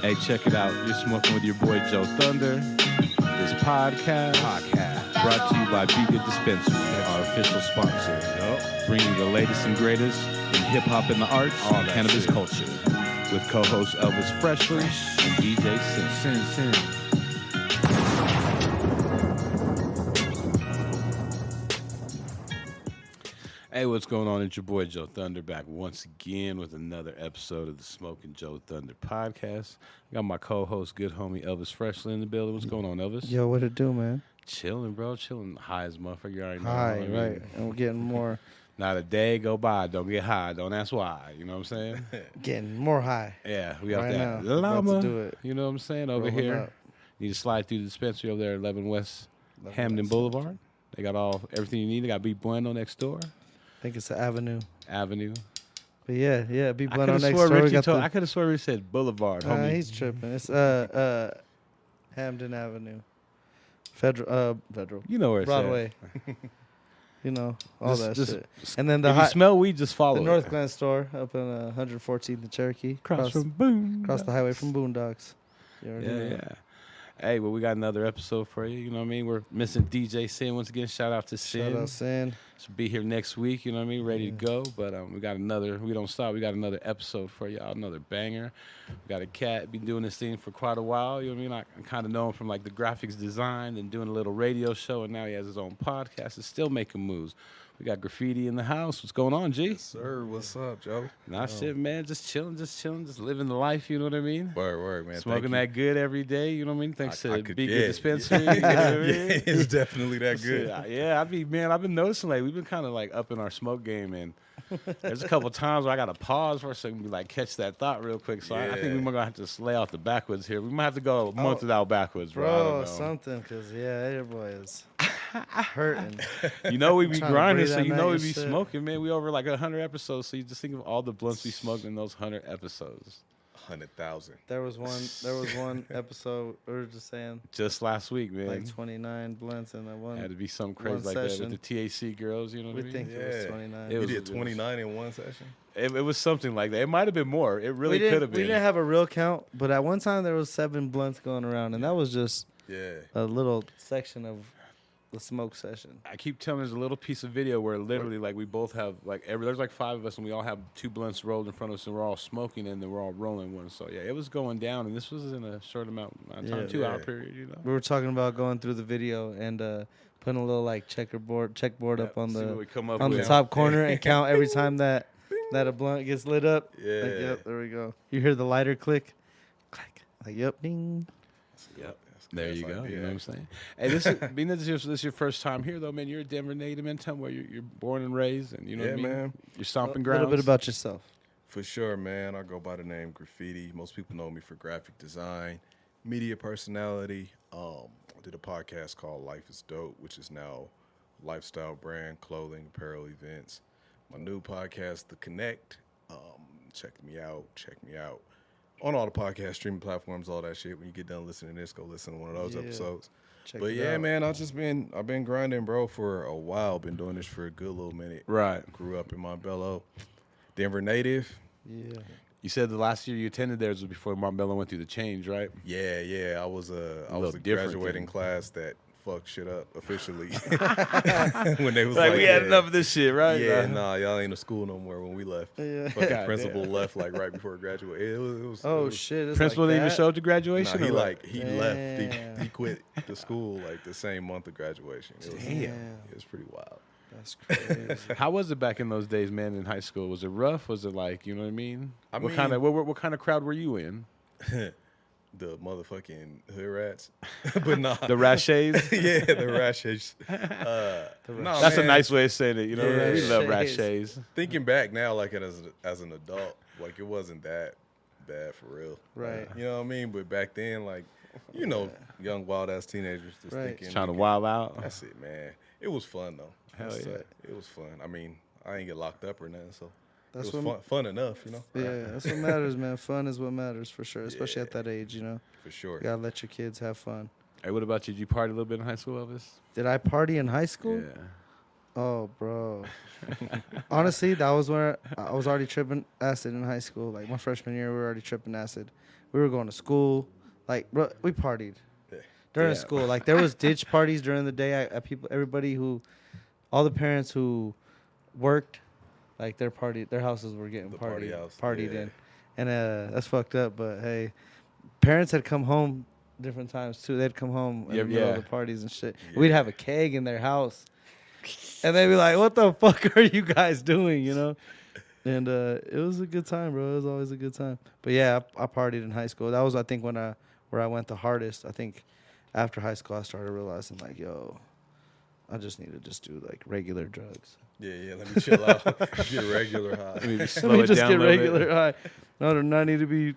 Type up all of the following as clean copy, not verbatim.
Hey, check it out. You're smoking with your boy JoeThunder. This podcast brought to you by bgood dispensary, our official sponsor. Bringing you the latest and greatest in hip hop and the arts and cannabis culture. With co-host ElvisFreshleee and DJ Sin. Hey, what's going on? It's your boy JoeThunder back once again with another episode of the Smoking JoeThunder podcast. I got my co-host, good homie ElvisFreshleee in the building. What's going on, Elvis? Yo, what it do, man? Chilling, bro. Chilling. High as motherfucker. You already know. High, right. And we're getting more. Not a day go by. Don't get high. Don't ask why. You know what I'm saying? Getting more high. Yeah, we got right that now. llama. About to do it. You know what I'm saying? Over Rolling here. up. You need to slide through the dispensary over there at 11 West 11 Hamden West. Boulevard. They got everything you need. They got Beat Bueno next door. I think it's the Avenue. But yeah, be I blunt could on have next swore door. I could have swore he said Boulevard, homie. He's tripping. It's Hamden Avenue. Federal. You know where it's Broadway. You know, all that Just- shit. And then if you smell weed, just follow the it. North Glen store up in 114th and Cherokee. Across from Boom. Across the highway from Boondocks. You already know. Yeah. Hey, well, we got another episode for you. You know what I mean? We're missing DJ Sin once again. Shout out to Sin. Shout out Sin. Should be here next week. You know what I mean? Ready to go. But we got another. We don't stop. We got another episode for y'all. Another banger. We got a cat. Been doing this thing for quite a while. You know what I mean? I kind of know him from like the graphics design and doing a little radio show, and now he has his own podcast. Is still making moves. We got Graffiti in the house. What's going on, G? Yes, sir. What's up, Joe? Nah, shit, man. Just chilling, just living the life. You know what I mean? Word, man. Smoking that good every day. You know what I mean? Thanks to bgood yeah. dispensary. You know what I mean? It's definitely that good. Yeah, I've been noticing like we've been kind of like upping our smoke game, and there's a couple times where I got to pause for a second, and be like catch that thought real quick. So I think we might have to lay off the backwoods here. We might have to go a month without backwoods, bro. I don't know. Something, because your boy is hurting. You know we be Trying to grinding, breathe so that you know we night be and shit. smoking, man. We over like 100 episodes, so you just think of all the blunts we smoked in those 100 episodes. 100,000. There was one episode, we were just saying, Just last week, man. like 29 blunts in that one. Had to be something crazy one like that session. with the THC girls, you know what I We mean? think it was 29. It You was- did 29 in one session? It was something like that. It might have been more. It really could have been. We didn't have a real count, but at one time there was 7 blunts going around, and that was just Yeah. a little section of the smoke session. I keep telling there's a little piece of video where literally like we both have like there's like 5 of us and we all have 2 blunts rolled in front of us and we're all smoking and then we're all rolling one. So yeah, it was going down and this was in a short amount of time, Yeah. 2 hour period, you know. We were talking about going through the video and putting a little like checkboard up on See what the we come up on the with. top corner and count every time that a blunt gets lit up. Yeah. Like, yep, there we go. You hear the lighter click, clack. Like, yep, ding. Yep. There you go. Like, You know what I'm saying? Hey, this is your first time here though, man. You're a Denver native, man. Tell me where you're born and raised, and you know what I mean. man. Your stomping A grounds. little bit about yourself. For sure, man. I go by the name Graffiti. Most people know me for graphic design, media personality. I did a podcast called Life is Dope, which is now lifestyle brand, clothing, apparel, events. My new podcast, The Connect. Check me out. On all the podcast streaming platforms, all that shit. When you get done listening to this, go listen to one of those Yeah. episodes. Check But it yeah, out. man, I've been grinding, bro, for a while. Been doing this for a good little minute. Right. Grew up in Montbello, Denver native. Yeah. You said the last year you attended there was before Montbello went through the change, right? Yeah. I was little the different graduating then. class that fucked shit up officially. When they was Like, we had yeah, enough of this shit, right? Yeah, nah, y'all ain't in school no more when we left. Yeah. Fucking God principal damn. left like right before graduation. It was Oh it was, shit! It's Principal like didn't even that? show up to Nah, graduation. he or what? he left. Damn. He quit the school like the same month of graduation. It was, Damn. it was pretty wild. That's crazy. How was it back in those days, man? In high school, was it rough? Was it like, you know what I mean? I what mean- kind of what kind of crowd were you in? The motherfucking hood rats, but nah, The Rashays. yeah, the rashes. Nah, That's a man. nice way of saying it. You know, Yeah. we love Rashays. Rashays. Thinking back now, like as an adult, like it wasn't that bad for real. Right. You know what I mean? But back then, like, you know, young wild ass teenagers just Right. thinking. Trying to wild out. That's it, man. It was fun though. Hell That's yeah. it. It was fun. I mean, I ain't get locked up or nothing, so That's it was what fun enough, you know. Yeah, that's what matters, man. Fun is what matters for sure, especially at that age, you know. For sure. You gotta let your kids have fun. Hey, what about you? Did you party a little bit in high school, Elvis? Did I party in high school? Yeah. Oh, bro. Honestly, that was where I was already tripping acid in high school. Like my freshman year, we were already tripping acid. We were going to school. Like, bro, we partied during Yeah. school. Like there was ditch parties during the day. Everybody who, all the parents who worked, like their houses were getting The party house, partied yeah. in, and that's fucked up. But hey, parents had come home different times too. They'd come home in the middle of the parties and shit. Yeah. We'd have a keg in their house. And they'd be like, "What the fuck are you guys doing?" You know, and it was a good time, bro. It was always a good time. But yeah, I partied in high school. That was, I think, where I went the hardest. I think after high school, I started realizing like, yo, I just need to just do like regular drugs. Yeah, let me chill out. Get regular high. Let me Let slow me it just down get a little regular bit. high. No, do not need to be.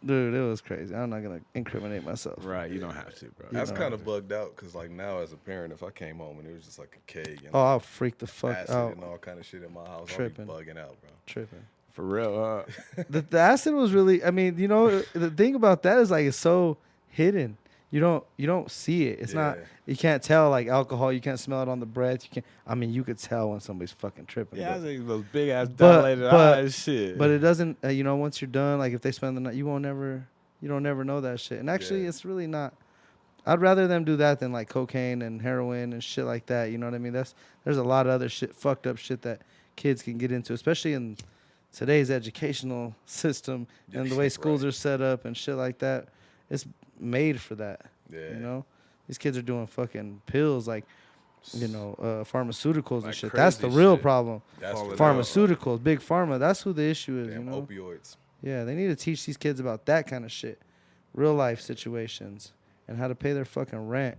Dude, it was crazy. I'm not gonna incriminate myself. Right, you don't have to, bro. That's know. kind of bugged out because, like, now as a parent, if I came home and it was just like a keg and Oh, I'll freak the fuck acid out. and all kind of shit in my house, Tripping. I'll be bugging out, bro. Tripping. For real. The acid was really. I mean, you know, the thing about that is like it's so hidden. You don't see it. It's not. Yeah. You can't tell like alcohol. You can't smell it on the breath. You can't. I mean, you could tell when somebody's fucking tripping. Yeah, I but, think those big ass But- dilated but- eyes, shit. but it doesn't. You know, once you're done, like if they spend the night, you won't never. You don't never know that shit. And actually, Yeah. it's really not. I'd rather them do that than like cocaine and heroin and shit like that. You know what I mean? There's a lot of other shit, fucked up shit that kids can get into, especially in today's educational system and the way schools Right. are set up and shit like that. It's made for that. Yeah. You know, these kids are doing fucking pills like, you know, pharmaceuticals and Like shit. That's the crazy real shit. problem. That's Fall the it real out. Pharmaceuticals, big pharma. That's who the issue is. Damn you know. opioids. Yeah, they need to teach these kids about that kind of shit, real life situations, and how to pay their fucking rent.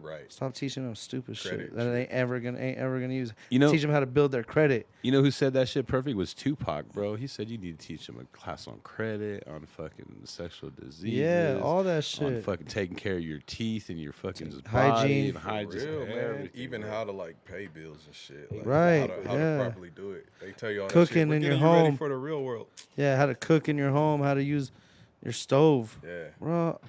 Right. Stop teaching them stupid Credit shit that they ain't ever gonna use. You know- teach them how to build their credit. You know who said that shit perfect was Tupac, bro. He said you need to teach them a class on credit, on fucking sexual diseases. Yeah, all that on shit. fucking taking care of your teeth and your fucking just Hygiene. body and For hygiene. real, man. everything, Even bro. how to like pay bills and shit. Like, Right, How to yeah. properly do it. They tell you all that Cooking shit. We're in your getting you ready home. for the real world. Yeah, how to cook in your home, how to use your stove. Yeah. Bro,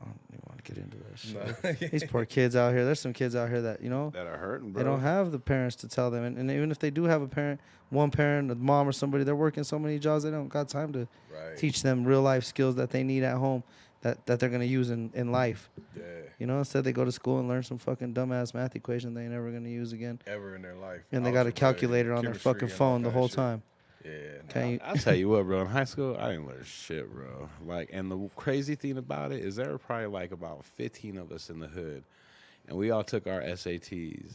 I don't even want to get into that shit. Nah. These poor kids out here. There's some kids out here that, you know, that are hurting, bro. they don't have the parents to tell them. And even if they do have a parent, one parent, a mom or somebody, they're working so many jobs, they don't got time to Right. teach them real life skills that they need at home that they're going to use in life. Yeah. You know, instead they go to school and learn some fucking dumbass math equation they ain't never going to use again. Ever in their life. And they got a Algebra, calculator on their chemistry, fucking and all phone the kinda whole shit. time. Yeah. Can you? I'll tell you what, bro. In high school, I didn't learn shit, bro. Like, and the crazy thing about it is there were probably like about 15 of us in the hood, and we all took our SATs,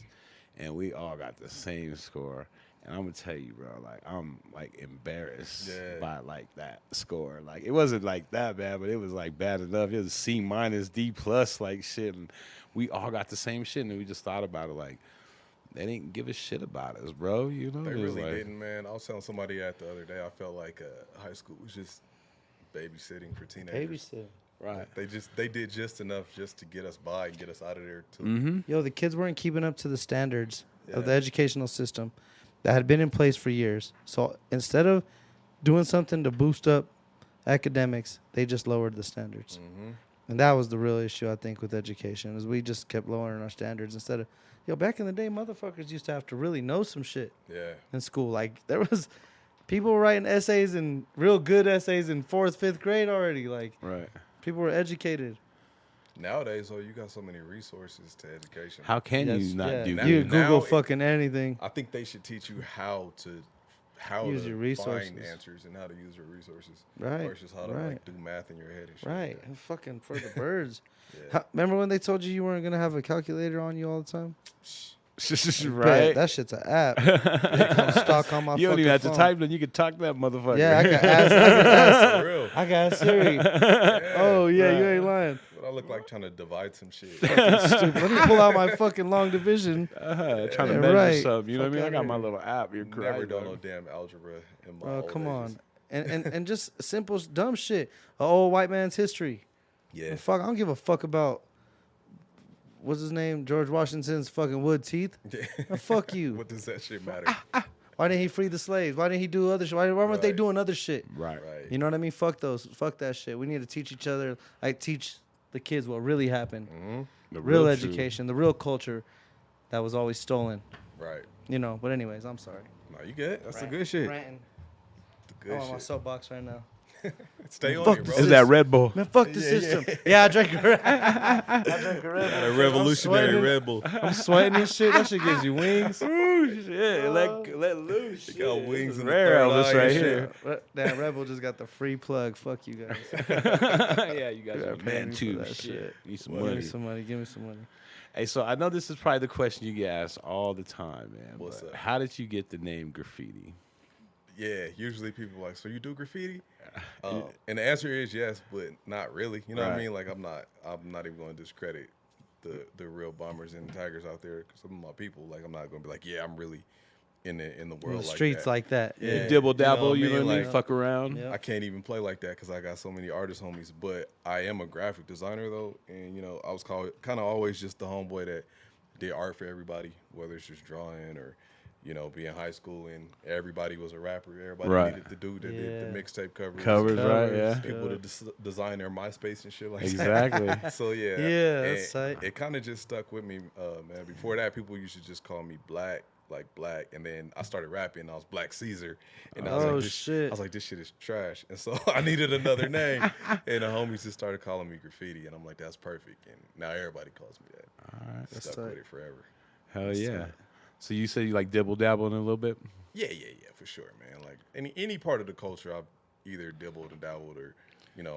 and we all got the same score. And I'm gonna tell you, bro, like I'm like embarrassed Yeah. by like that score. Like it wasn't like that bad, but it was like bad enough. It was C minus, D plus, like shit. And we all got the same shit, and we just thought about it like they didn't give a shit about us, bro. You know, They It was really like, didn't, man. I was telling somebody that the other day. I felt like high school was just babysitting for teenagers. Babysit. right. They did just enough just to get us by and get us out of there too. Mm-hmm. Yo, the kids weren't keeping up to the standards of the Yeah. educational system that had been in place for years. So instead of doing something to boost up academics, they just lowered the standards. Mm-hmm. And that was the real issue, I think, with education, is we just kept lowering our standards instead of, back in the day, motherfuckers used to have to really know some shit Yeah. in school. Like, there was people were writing essays and real good essays in 4th, 5th grade already. Like, Right. people were educated. Nowadays, you got so many resources to education. How can Yes, you not yeah. do Now- good? You Google now it- fucking anything. I think they should teach you how to Use your resources. find answers and how to use your resources. Right, Versus how to right. like do math in your head and shit. Right. Like And fucking for the birds. that. Remember when they told you weren't going to have a calculator on you all the time? right. That shit's an app. It comes stock on my You don't fucking even have to phone. type it. You can talk that motherfucker. Yeah, I can ask. For real. I got Siri. Yeah. Oh, yeah, you Right. ain't lying. What I look like trying to divide some shit. Stupid. Let me pull out my fucking long division. Trying to Yeah, measure right. something. You know what I mean? I Fuck got my outta little app. You're Never correct. done no damn algebra in my Oh, old come ages. on. And just simple, dumb shit. An old white man's history. Yeah. Fuck, I don't give a fuck about, what's his name? George Washington's fucking wood teeth. Fuck you. What does that shit matter? Why didn't he free the slaves? Why didn't he do other shit? Why weren't they Right. doing other shit? Right. Right. You know what I mean? Fuck those. Fuck that shit. We need to teach each other, like teach the kids what really happened. Mm-hmm. The Real truth. education, the real culture. that was always stolen. Right. You know. But anyways, I'm sorry. No, you good. That's the good shit. Ranting. The I'm good on my shit. soapbox right now. Stay on Fuck it, the bro. Is that Red Bull? Man, fuck the system. Yeah, I drank a Red A revolutionary sweating. Red Bull. I'm sweating and shit. That shit gives you wings. Ooh, shit. Let loose. It got wings This in is the rare third Elvis eye right and here. Damn, Rebel just got the free plug. Fuck you guys. Yeah, you guys gotta are pay man me for too. that Shit. shit. Need some Give me money. some money. Give me some money. Hey, so I know this is probably the question you get asked all the time, man. What's but up? How did you get the name Graffiti? Yeah, usually people are like, so you do graffiti? And the answer is yes, but not really. You know what I Right. mean? Like I'm not even going to discredit the real bombers and tigers out there. 'Cause some of my people, like I'm not going to be like, yeah, I'm really in the In world the like streets that. like that. Yeah. You dibble dabble, you you know know what what I I mean? mean? Fuck around. Yeah. I can't even play like that because I got so many artist homies. But I am a graphic designer though, and I was called kind of always just the homeboy that did art for everybody, whether it's just drawing or be in high school and everybody was a rapper. Everybody Right. needed the dude that did Yeah. the mixtape covers. Covers, right? Covers. Yeah. People to design their MySpace and shit like Exactly. that. So yeah, Yeah, and that's tight. It kind of just stuck with me, man. Before that, people used to just call me Black, like Black, and then I started rapping. I was Black Caesar, and I was Oh, like, shit. I was like, this shit is trash, and so I needed another name, and the homies just started calling me Graffiti, and I'm like, that's perfect, and now everybody calls me that. All right. Stuck tight. with it forever. Hell yeah. So you said you like dibble dabble in a little bit? Yeah, for sure, man. Like any part of the culture, I've either dibbled and dabbled, or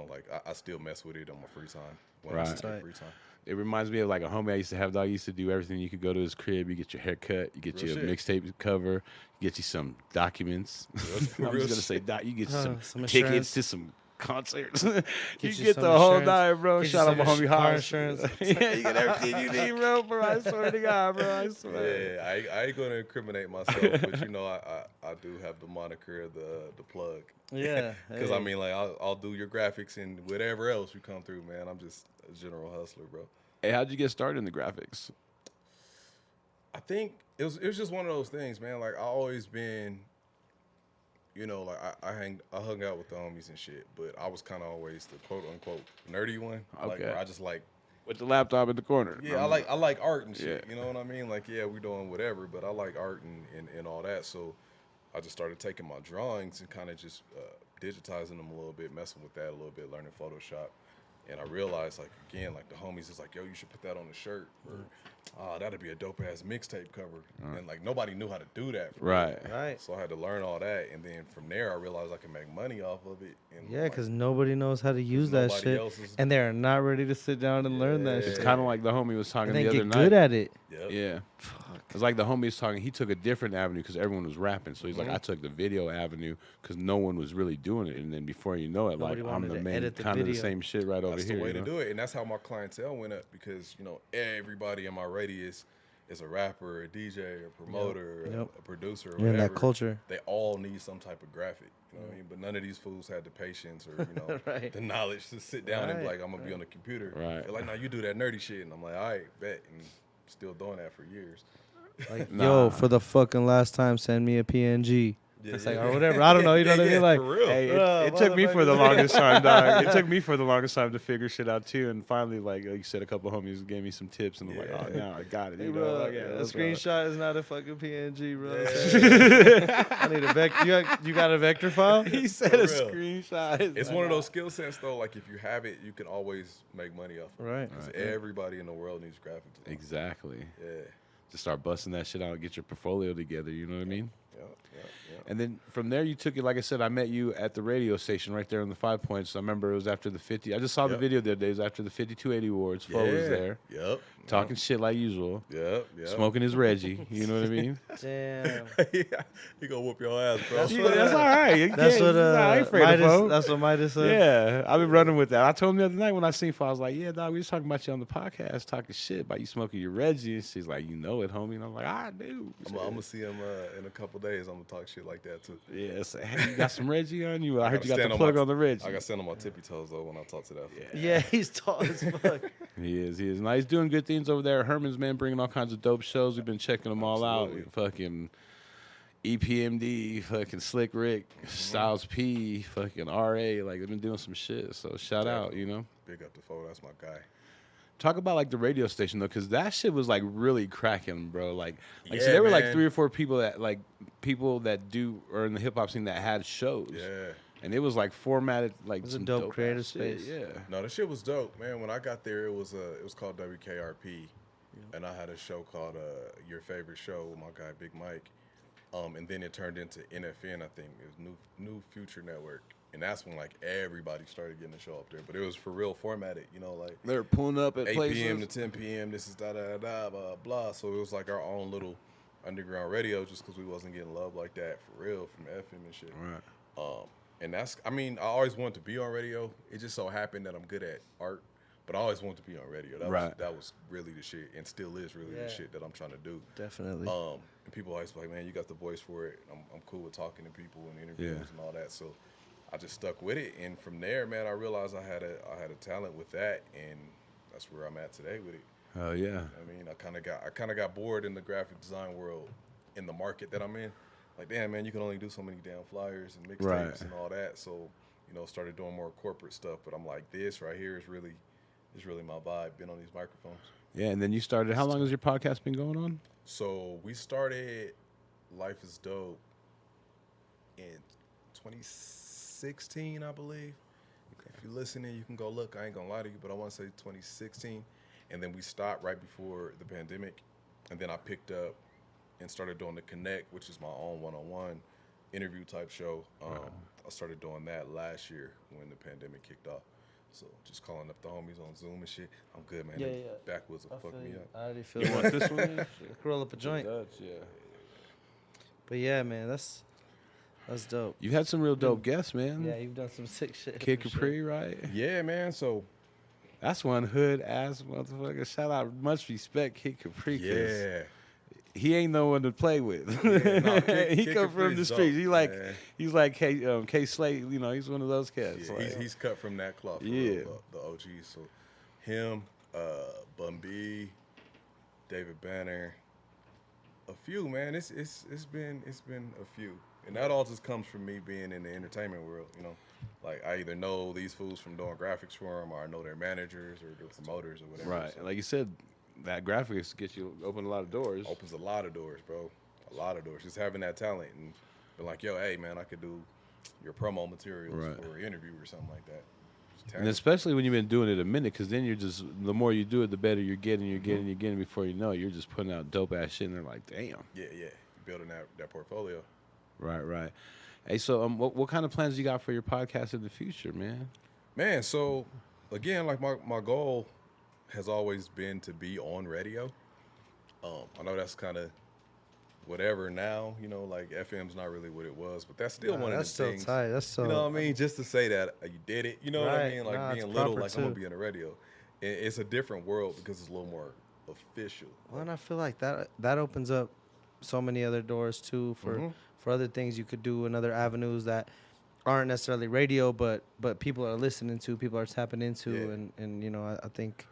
like I still mess with it on my free time when I Right. have Right. free time. It reminds me of like a homie I used to have. Dog used to do everything. You could go to his crib, you get your hair cut, you get Real you a shit. mixtape cover, you get you some documents. I'm real just gonna say, shit. you get you Huh, some some tickets insurance. to some concerts. you you get some the whole insurance. nine, bro. Get you Shout out my some homie car Horace. insurance. Yeah, you get everything you need, bro. Bro, I swear to God, bro. I swear. Yeah, I ain't gonna incriminate myself, but I do have the moniker of the plug. Yeah. Because hey. I mean, like I'll do your graphics and whatever else you come through, man. I'm just a general hustler, bro. Hey, how'd you get started in the graphics? I think it was just one of those things, man. Like I always been, like I hung out with the homies and shit, but I was kind of always the quote unquote nerdy one. Like Okay. where I just like. With the laptop in the corner. Yeah, I like art and shit. Yeah. You know what I mean? Like, yeah, we're doing whatever, but I like art and all that. So I just started taking my drawings and kind of just digitizing them a little bit, messing with that a little bit, learning Photoshop. And I realized, like, again, like the homies is like, yo, you should put that on the shirt, or that'd be a dope ass mixtape cover. And like nobody knew how to do that. for Right. real. Right. So I had to learn all that, and then from there I realized I can make money off of it. And Yeah, like, because nobody knows how to use that nobody shit, else is- and they're not ready to sit down and learn that Yeah. It's shit. kind of like the homie was talking And then the other get night. good at it. Yep. Yeah. It's like the homie was talking. He took a different avenue because everyone was rapping. So he's like, I took the video avenue because no one was really doing it. And then before you know it, Nobody like I'm wanted the to main edit the kind of the video. same shit right over That's here. the way you to know? do it, and that's how my clientele went up because everybody in my radius is a rapper, a DJ, a promoter, Yep. a producer, or You're in whatever. that culture. They all need some type of graphic. You know what I mean? But none of these fools had the patience or Right. the knowledge to sit down and be Right, like, I'm gonna be on the computer. Right. They're like, no, you do that nerdy shit, and I'm like, all right, bet, and still doing that for years. Like, Nah. yo, for the fucking last time, send me a PNG. Yeah, It's yeah, like, yeah. or whatever. I don't know. You know what I mean? Like, for real. Hey, Bro, it took me for the motherfucker. longest time, dog. It took me for the longest time to figure shit out too, and finally, like you said, a couple homies gave me some tips, and I'm like, oh, Yeah. now I got it. hey, You know, bro, like, yeah, a that's screenshot is not a fucking PNG, bro. Yeah. I need a vector. You got a vector file? He said For a real. screenshot. It's one of those skill sets though. Like if you have it, you can always make money off of it. Right. Because everybody in the world needs graphic design. Exactly. Yeah. Just start busting that shit out and get your portfolio together. You know what I mean? Yeah. And then from there, you took it. Like I said, I met you at the radio station right there in the 5 Points. I remember it was after the 50. I just saw the Yep. video the other day. It was after the 5280 awards. Flo was there, Yep. talking shit like usual, Yep. smoking his Reggie. You know what I mean? Damn. Yeah. He gonna whoop your ass, bro. That's Yeah, what, that's all right. You That's can't- what I ain't afraid of Midas. Flo. That's what Midas said. Yeah, I've been running with that. I told him the other night when I seen Flo, I was like, yeah, dog, we was talking about you on the podcast, talking shit about you smoking your Reggie. And she's like, you know it, homie. And I'm like, I do. I'm gonna see him in a couple days. I'm gonna talk shit like that too. Yeah, say, hey, you got some Reggie on you? I heard gotta you got stand the on plug my- on the Reggie. I got stand on my tippy toes though when I talk to that. fool. Yeah, he's tall as fuck. He is. Now he's doing good things over there. Herman's, man, bringing all kinds of dope shows. We've been checking them all Absolutely. out. Fucking EPMD, fucking Slick Rick, Styles P, fucking RA. Like, they've been doing some shit. So shout out, you know. Big up to Fo. That's my guy. Talk about like the radio station though, because that shit was like really cracking, bro. Like Yeah, so there were like man. 3 or 4 people that do or in the hip hop scene that had shows. Yeah. And it was like formatted like was a some dope creative ass shit, space. Yeah. No, the shit was dope, man. When I got there, it was called WKRP, and I had a show called Your Favorite Show with my guy Big Mike, and then it turned into NFN. I think it was New Future Network, and that's when like everybody started getting the show up there. But it was for real formatted, you know, like They were pulling up at 8 places. p.m. to 10 p.m. This is da da da blah blah. So it was like our own little underground radio, just because we wasn't getting love like that for real from FM and shit. Right. And that's, I mean, I always wanted to be on radio. It just so happened that I'm good at art, but I always wanted to be on radio. That was really the shit, and still is really the shit that I'm trying to do. Definitely. And people always be like, man, you got the voice for it. I'm cool with talking to people and interviews and all that. So I just stuck with it, and from there, man, I realized I had a talent with that, and that's where I'm at today with it. Oh yeah. I mean, I kind of got bored in the graphic design world, in the market that I'm in. Like, damn, man, you can only do so many damn flyers and mixtapes and all that. So, you know, started doing more corporate stuff. But I'm like, this right here is really my vibe. Been on these microphones. Yeah, and then you started. How long has your podcast been going on? So we started Life is Dope in 2016, I believe. If you're listening, you can go look. I ain't gonna lie to you, but I want to say 2016. And then we stopped right before the pandemic. And then I picked up and started doing the Connect, which is my own one-on-one interview type show. I started doing that last year when the pandemic kicked off. So just calling up the homies on Zoom and shit. I'm good, man. Yeah. Backwoods will fuck me up. I already feel You want this one? I could roll up a joint. Yeah. But yeah, man, that's dope. You've had some real dope guests, man. Yeah, you've done some sick shit. Kid for sure. Capri, right? Yeah, man. So That's one hood ass motherfucker. Shout out, much respect, Kid Capri. 'Cause yeah. he ain't no one to play with. Yeah, nah, he Kid come from the Capri's streets. dope, He's like K Slate. You know, he's one of those cats. Yeah, like, he's cut from that cloth. For Yeah. real, the OGs. So him, Bun B, David Banner, a few, man. It's been a few, and that all just comes from me being in the entertainment world. You know, like I either know these fools from doing graphics for them, or I know their managers or their promoters or whatever. right. So Like you said, that graphics gets you open a lot of doors. opens a lot of doors, bro. A lot of doors. Just having that talent and be like, yo, hey, man, I could do your promo materials Right. for an interview or something like that. Just And talent. especially when you've been doing it a minute, because then the more you do it, the better you're getting. Before you know it, you're just putting out dope ass shit, and they're like, damn. Yeah. Building that portfolio. Right. Hey, so what kind of plans you got for your podcast in the future, man? Man, so again, like my goal has always been to be on radio. I know that's kind of whatever now, you know, like FM's not really what it was, but that's still one of the That's still things. tight. That's so. You know what I mean? Just to say that you did it, you know what I Right. mean? Like Nah, it's being little, proper like I'm gonna too. be on the radio. It's a different world because it's a little more official. Well, and I feel like that opens up so many other doors too for other things you could do and other avenues that aren't necessarily radio, but people are listening to, people are tapping into, Yeah. and you know I think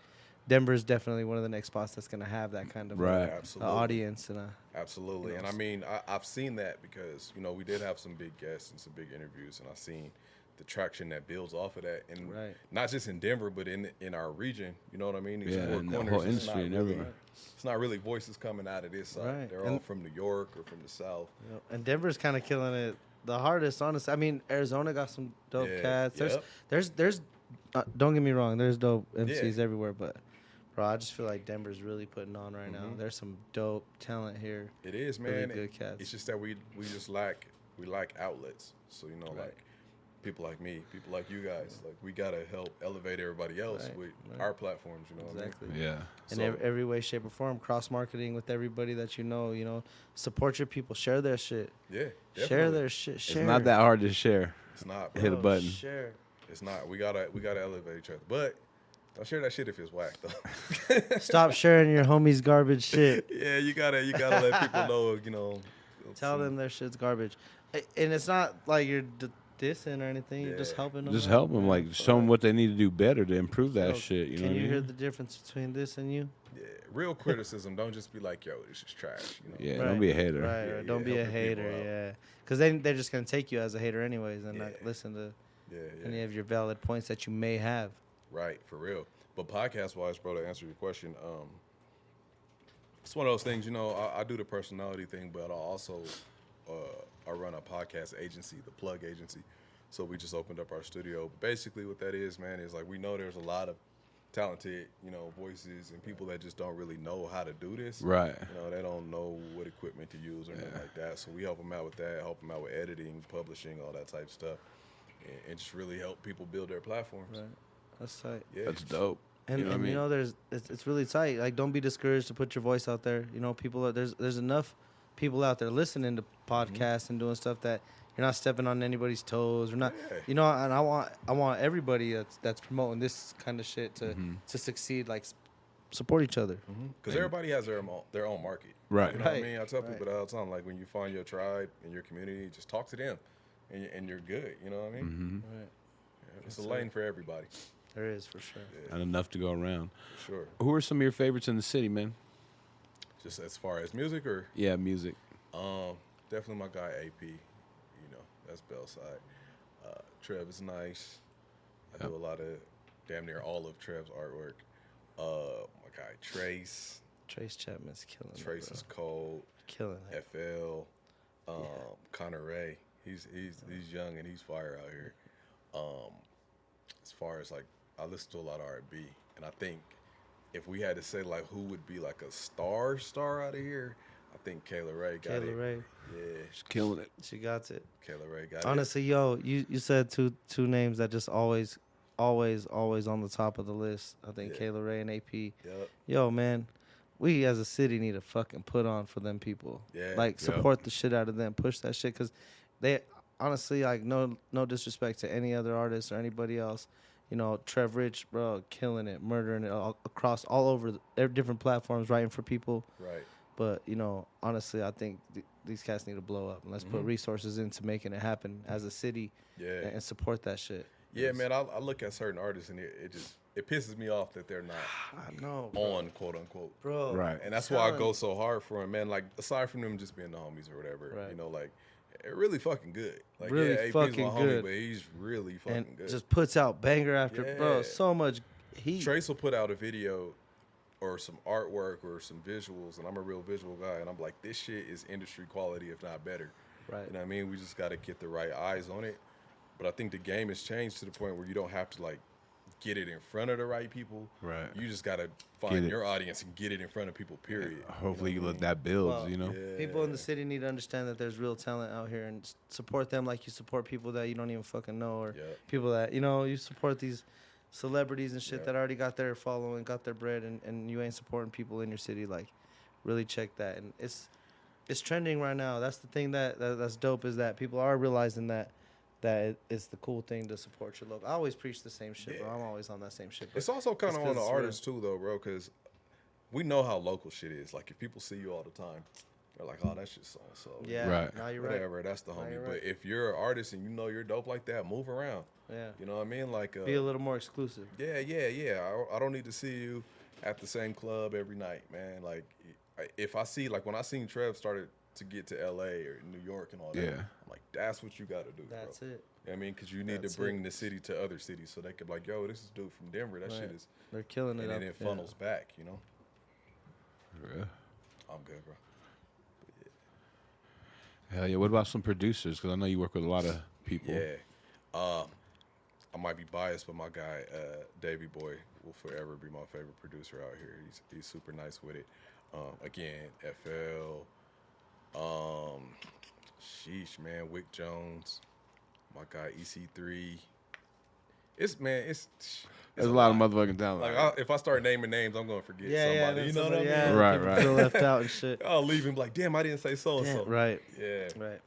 Denver's definitely one of the next spots that's gonna have that kind of Right. Absolutely. audience and Absolutely. And I mean, I've seen that because, you know, we did have some big guests and some big interviews, and I've seen the traction that builds off of that. And Right. not just in Denver, but in our region. You know what I mean? These Yeah, four and the corners, whole it's industry not and really- everywhere. It's not really voices coming out of this side. Right. They're all from New York or from the South. you know, and Denver's kind of killing it the hardest, honestly. I mean, Arizona got some dope Yeah, cats. yep. There's don't get me wrong, there's dope MCs everywhere, but bro, I just feel like Denver's really putting on right now. There's some dope talent here. It is, Really man. good cats. It's just that we just lack outlets. So, you know, like people like me, people like you guys, like we gotta help elevate everybody else Right, with right. our platforms. You know Exactly. what I mean? Yeah. In So- every way, shape, or form, cross marketing with everybody that you know, support your people, share their shit, Yeah, share definitely. their shit, share. It's not that hard to share. It's not. Hit a Bro, button. Share. It's not. We gotta elevate each other. But don't share that shit if it's whack though. Stop sharing your homies' garbage shit. Yeah, you gotta let people know. You know. Tell them their shit's garbage, and it's not like you're dissing or anything. You're just Yeah. helping them. Just out, help them, man. like show them what they need to do better to improve that Yo, shit. You know Can what I you mean? hear the difference between this and you? Yeah, real criticism. Don't just be like, yo, this is trash. You know. Yeah, don't be a hater. Right, Yeah, or don't yeah, be a helping people hater, out. yeah. Because they're just going to take you as a hater anyways and not Yeah. listen to Yeah, any yeah. of your valid points that you may have. Right, for real. But podcast wise, bro, to answer your question, it's one of those things. I do the personality thing, but I run a podcast agency, the Plug Agency. So we just opened up our studio. Basically, what that is, man, is like we know there's a lot of talented, voices and people that just don't really know how to do this. Right. They don't know what equipment to use or anything like that. So we help them out with that, help them out with editing, publishing, all that type of stuff, and just really help people build their platforms. Right. That's tight. Yeah. That's dope. And, what I mean? It's really tight. Like, don't be discouraged to put your voice out there. There's enough people out there listening to podcasts and doing stuff that you're not stepping on anybody's toes. Or not, and I want everybody that's promoting this kind of shit to succeed. Like, support each other. Because everybody has their own market. Right. You know what I mean? I tell people that all the time. Like, when you find your tribe in your community, just talk to them, and you're good. You know what I mean? Right. Yeah, it's a lane for everybody. There is, for sure. Yeah. And enough to go around. For sure. Who are some of your favorites in the city, man? Just as far as music, or Yeah, music. definitely my guy AP. That's Bellside. Trev is nice. I do a lot of damn near all of Trev's artwork. My guy Trace. Trace Chapman's killing it. Trace is cold. Killing it. FL. Connor Ray. He's young and he's fire out here. As far as like, I listen to a lot of R&B, and I think if we had to say like who would be like a star out of here, I think Kayla Ray got it. Kayla Ray. Yeah, She's killing it. She got it. Kayla Ray got Honestly, yo, you said two names that just always on the top of the list. I think Kayla Ray and AP. Yep. Yo, man, we as a city need to fucking put on for them people. Yeah. Like, support the shit out of them, push that shit, because they honestly, like, no disrespect to any other artist or anybody else. Trev Rich, bro, killing it, murdering it across all over different platforms, writing for people. Right. But, honestly, I think these cats need to blow up. And let's put resources into making it happen as a city and support that shit. Yeah, man, I look at certain artists and it pisses me off that they're not I know, on, quote unquote. bro. Right. And that's why I go so hard for him, man. Like, aside from them just being the homies or whatever, Right. like, they're really fucking good. Like, Really AP's fucking my good. homie, but he's really fucking And good. just puts out banger after, bro, Yeah. so much heat. Trace will put out a video or some artwork or some visuals, and I'm a real visual guy, and I'm like, this shit is industry quality, if not better. Right. You know what I mean? We just got to get the right eyes on it. But I think the game has changed to the point where you don't have to, like, get it in front of the right people. Right. You just got to find your audience and get it in front of people, period. Hopefully, you know what I mean? that builds, Well, Yeah. People in the city need to understand that there's real talent out here and support them like you support people that you don't even fucking know, or people that, you support these celebrities and shit that already got their following, got their bread, and you ain't supporting people in your city. Like, really check that. And it's trending right now. That's the thing that's dope, is that people are realizing that it's the cool thing to support your local. I always preach the same shit, bro. I'm always on that same shit. It's also kind of on the it's artists, too, though, bro, because we know how local shit is. Like, if people see you all the time, they're like, oh, that shit's so-and-so. Yeah, Right. now you're right. Whatever, that's the homie. you're But right. if you're an artist and you know you're dope like that, move around. Yeah. You know what I mean? Like, Be a little more exclusive. Yeah. I don't need to see you at the same club every night, man. Like, if I see, like, when I seen Trev started to get to L.A. or New York and all that, I'm like, that's what you got to do, That's bro. it. You know what I mean? Because you need to bring the city to other cities so they could be like, yo, this is dude from Denver. That shit is... They're killing it. And then up it funnels back, you know? Yeah. I'm good, bro. Hell yeah. What about some producers? Because I know you work with a lot of people. Yeah. I might be biased, but my guy, Davey Boy, will forever be my favorite producer out here. He's super nice with it. Again, FL. Sheesh, man. Wick Jones. My guy, EC3. There's a lot of motherfucking talent. Like, if I start naming names, I'm going to forget somebody. You know what I mean? Yeah, Right, people right. feel left out and shit. I'll leave him like, damn, I didn't say so-and-so. Right. Yeah. Right.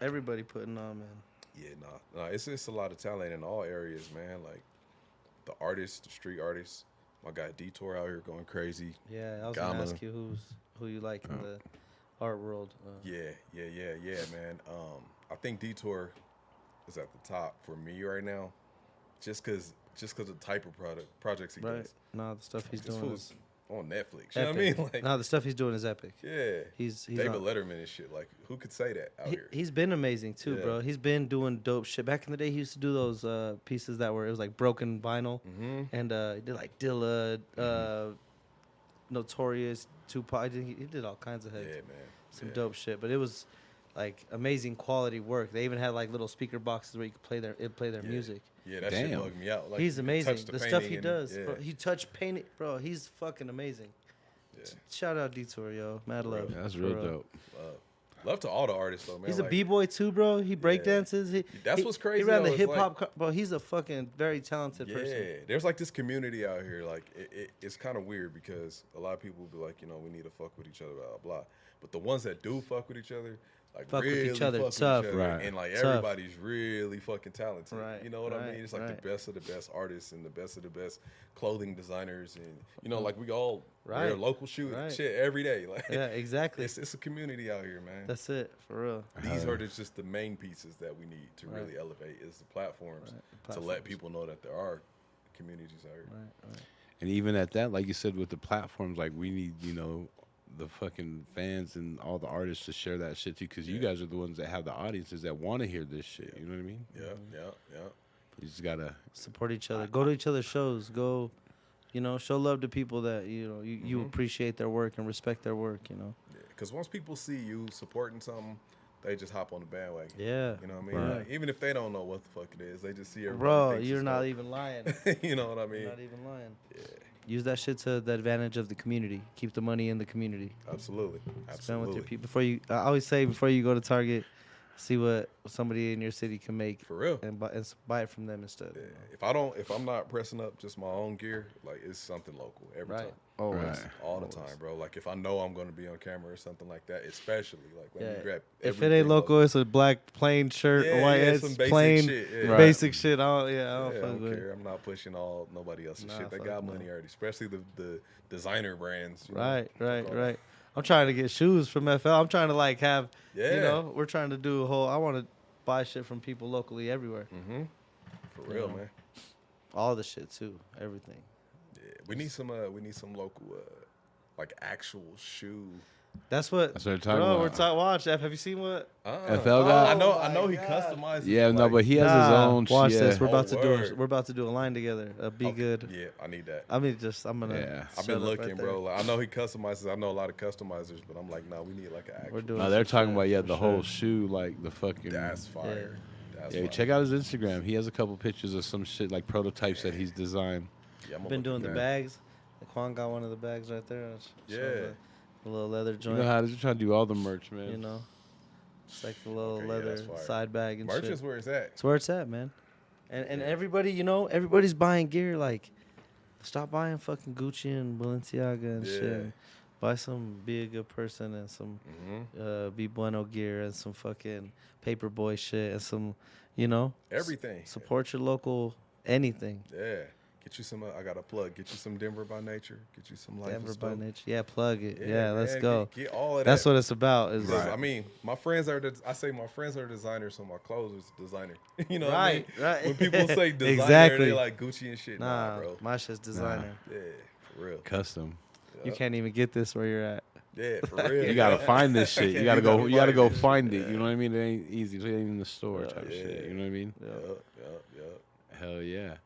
Everybody putting on, man. Yeah, nah. It's a lot of talent in all areas, man. Like, the artists, the street artists. My guy Detour out here going crazy. Yeah, I was Gamma. gonna ask you who you like in the art world. Yeah, man. I think Detour is at the top for me right now, just cause the type of projects he Right. does. Nah, the stuff he's This doing. fool's on Netflix. You know what I mean? Like, no, the stuff he's doing is epic. yeah. He's David on- Letterman and shit. Like, who could say that out here? He's been amazing too, Yeah. bro. He's been doing dope shit. Back in the day, he used to do those pieces that were it was like broken vinyl, and he did like Dilla, Notorious, Tupac. He did all kinds of heads. Yeah, man. Some dope shit. But it was like amazing quality work. They even had like little speaker boxes where you could play their music. Yeah, that shit Damn. bugged me out. Like, He's you can amazing. touch The stuff he painting does, and- bro. He touched painting, bro. He's fucking amazing. Yeah. Shout out Detour, yo. Mad love. Yeah, that's For real real. dope. Love to all the artists though, man. He's a like, b-boy too, bro. He break dances. That's what's crazy, He ran though, the is hip hop, bro. He's a fucking very talented Yeah, person. there's like this community out here. Like, it's kind of weird because a lot of people will be like, you know, we need to fuck with each other, blah blah. But the ones that do fuck with each other, like Fuck with really each other, fuck tough. with each other, Right. and like Tough. everybody's really fucking talented. Right, You know what I right, mean? It's like right. the best of the best artists and the best of the best clothing designers, and you know, like we all Right. wear local shoes Right. shit every day. Like, Yeah, exactly. it's a community out here, man. That's it, for real. These are just the main pieces that we need to Right. really elevate is the platforms, Right, the to let platforms. people know that there are communities out here. Right. And even at that, like you said, with the platforms, like we need, you know, the fucking fans and all the artists to share that shit too, because you guys are the ones that have the audiences that want to hear this shit. You know what I mean? Yeah. You just gotta. Support each other. Go to each other's shows. Go, you know, show love to people that you appreciate their work and respect their work. You know. Because once people see you supporting something, they just hop on the bandwagon. Yeah. You know what I mean? Right. Like, even if they don't know what the fuck it is, they just see everybody. Bro, thinks you're it's not dope. even lying. You know what I mean? You're not even lying. Yeah, Use that shit to the advantage of the community. Keep the money in the community. absolutely. Spend with Absolutely. your people. Before you, I always say before you go to Target, see what somebody in your city can make For real. and buy it from them instead. Yeah. If I'm not pressing up just my own gear, like it's something local every Right. time. Always. Right. All the time, bro. Like if I know I'm gonna be on camera or something like that, especially like let me grab. If it ain't local, it's a black plain shirt, Yeah, white. yeah, It's some basic plain, shit, yeah. Right. basic shit. I don't I fuck don't with it. care. I'm not pushing nobody else's Nah, shit. They fuck got no. money already, especially the designer brands. You know? Right. Fuck all Right. I'm trying to get shoes from FL. I'm trying to like have, Yeah. you know, we're trying to do a whole. I want to buy shit from people locally everywhere. that. Mm-hmm. For real, know. man. All the shit too. Everything. Yeah, we need some local like actual shoe. That's what. That's what we're talking bro, about. we're talking. Watch, F. Have you seen what? FL guy? I know my he God. customizes. Yeah, no, like- but he has his own. Watch shit. this. We're Oh, about to word. we're about to do a line together. Be Okay, good. Yeah, I need that. I'm gonna. Yeah. I've shut been up looking, right there. bro. Like, I know he customizes. I know a lot of customizers, but I'm like, no, we need like an actual. We're doing. No, they're some talking shit, about for the whole sure. shoe, like the fucking. That's fire. That's Yeah, fire. check out his Instagram. He has a couple pictures of some shit like prototypes that he's designed. Yeah, I'm Been doing the Yeah. bags. Like Juan got one of the bags right there. Show Yeah. the little leather You joint. know how to try to do all the merch, man. You know, it's like the little Okay, yeah, leather that's fire. side bag and Merch shit. is where it's at. It's where it's at, man. And everybody, you know, everybody's buying gear. Like, stop buying fucking Gucci and Balenciaga and Yeah. shit. Buy some Be a Good Person and some Mm-hmm. Be Bueno gear and some fucking Paperboy shit and some, you know, Everything. support your local anything. Yeah. Get you some. I got a plug. Get you some Denver by Nature. Get you some Life Denver is by Dope. Nature. Yeah, plug it. Yeah, let's man, go. Get all of That's that. what it's about. Is Because, I mean, my friends are. I say my friends are designers, so my clothes is designer. You know Right, what I mean? right. When people say designer, Exactly. they like Gucci and shit. Nah, Nah, bro. my shit's designer. Yeah, for real. Custom. You can't even get this where you're at. Yeah, for real. You gotta find this shit. You gotta go. You gotta go find it. Yeah. You know what I mean? It ain't easy. It ain't in the store type Yeah. shit. You know what I mean? Yep. Hell yeah.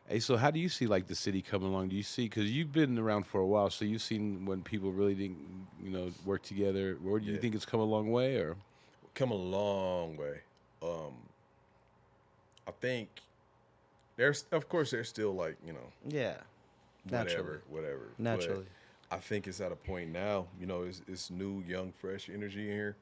Hey, so how do you see like the city coming along? Do you see, because you've been around for a while, so you've seen when people really didn't, you know, work together. Or do you Yeah. think it's come a long way, or? Come a long way. I think of course, there's still like, you know, Yeah, naturally. whatever. Naturally. But I think it's at a point now, you know, it's new, young, fresh energy in here.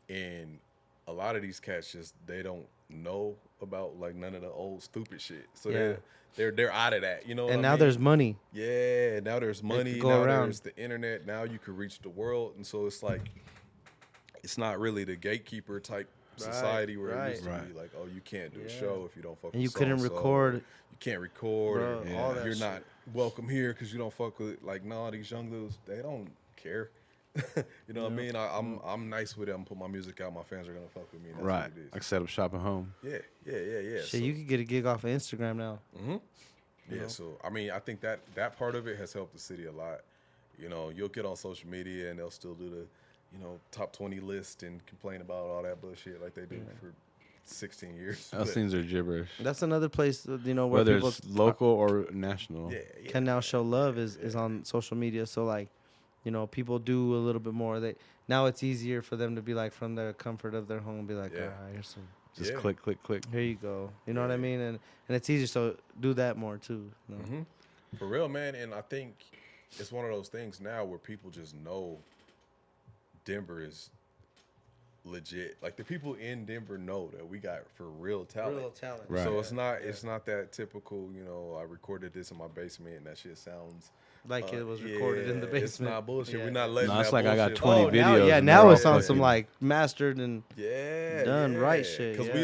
And a lot of these cats they don't know about like none of the old stupid shit. So Yeah. they're out of that, you know what And I now mean? there's money. Yeah, now there's money, go now around. there's the internet, now you can reach the world. And so it's like, it's not really the gatekeeper type society where it used to Right. be like, oh, you can't do a Yeah. show if you don't fuck And with you couldn't so-and-so, record. you can't record, Bro, or all that you're shit. not welcome here because you don't fuck with it. Like, no, these young dudes, they don't care. You know what I mean? I'm nice with it. I'm gonna put my music out. My fans are gonna fuck with me. And that's Right. what it is. Like set up shop at home. Yeah. Shit, you could get a gig off of Instagram now. Yeah, so I mean, I think that part of it has helped the city a lot. You know, you'll get on social media and they'll still do the, top 20 list and complain about all that bullshit like they do for 16 years. Those But things are gibberish. That's another place, where Whether people it's local or national. can now show love is on social media. So like, people do a little bit more. Now it's easier for them to be like from the comfort of their home, be like, all right, here's some. Just click, click, click. Here you go. You know what I mean? And it's easier. So do that more too. For real, man. And I think it's one of those things now where people just know Denver is legit. Like the people in Denver know that we got for real talent. Real talent. Right. So it's not that typical, I recorded this in my basement and that shit sounds Like it was recorded in the basement. It's not bullshit. Yeah. We're not letting No, it's that like I got bullshit 20 fly. videos. Now and it's they're all on some fucking- like mastered and done right shit. Because yeah.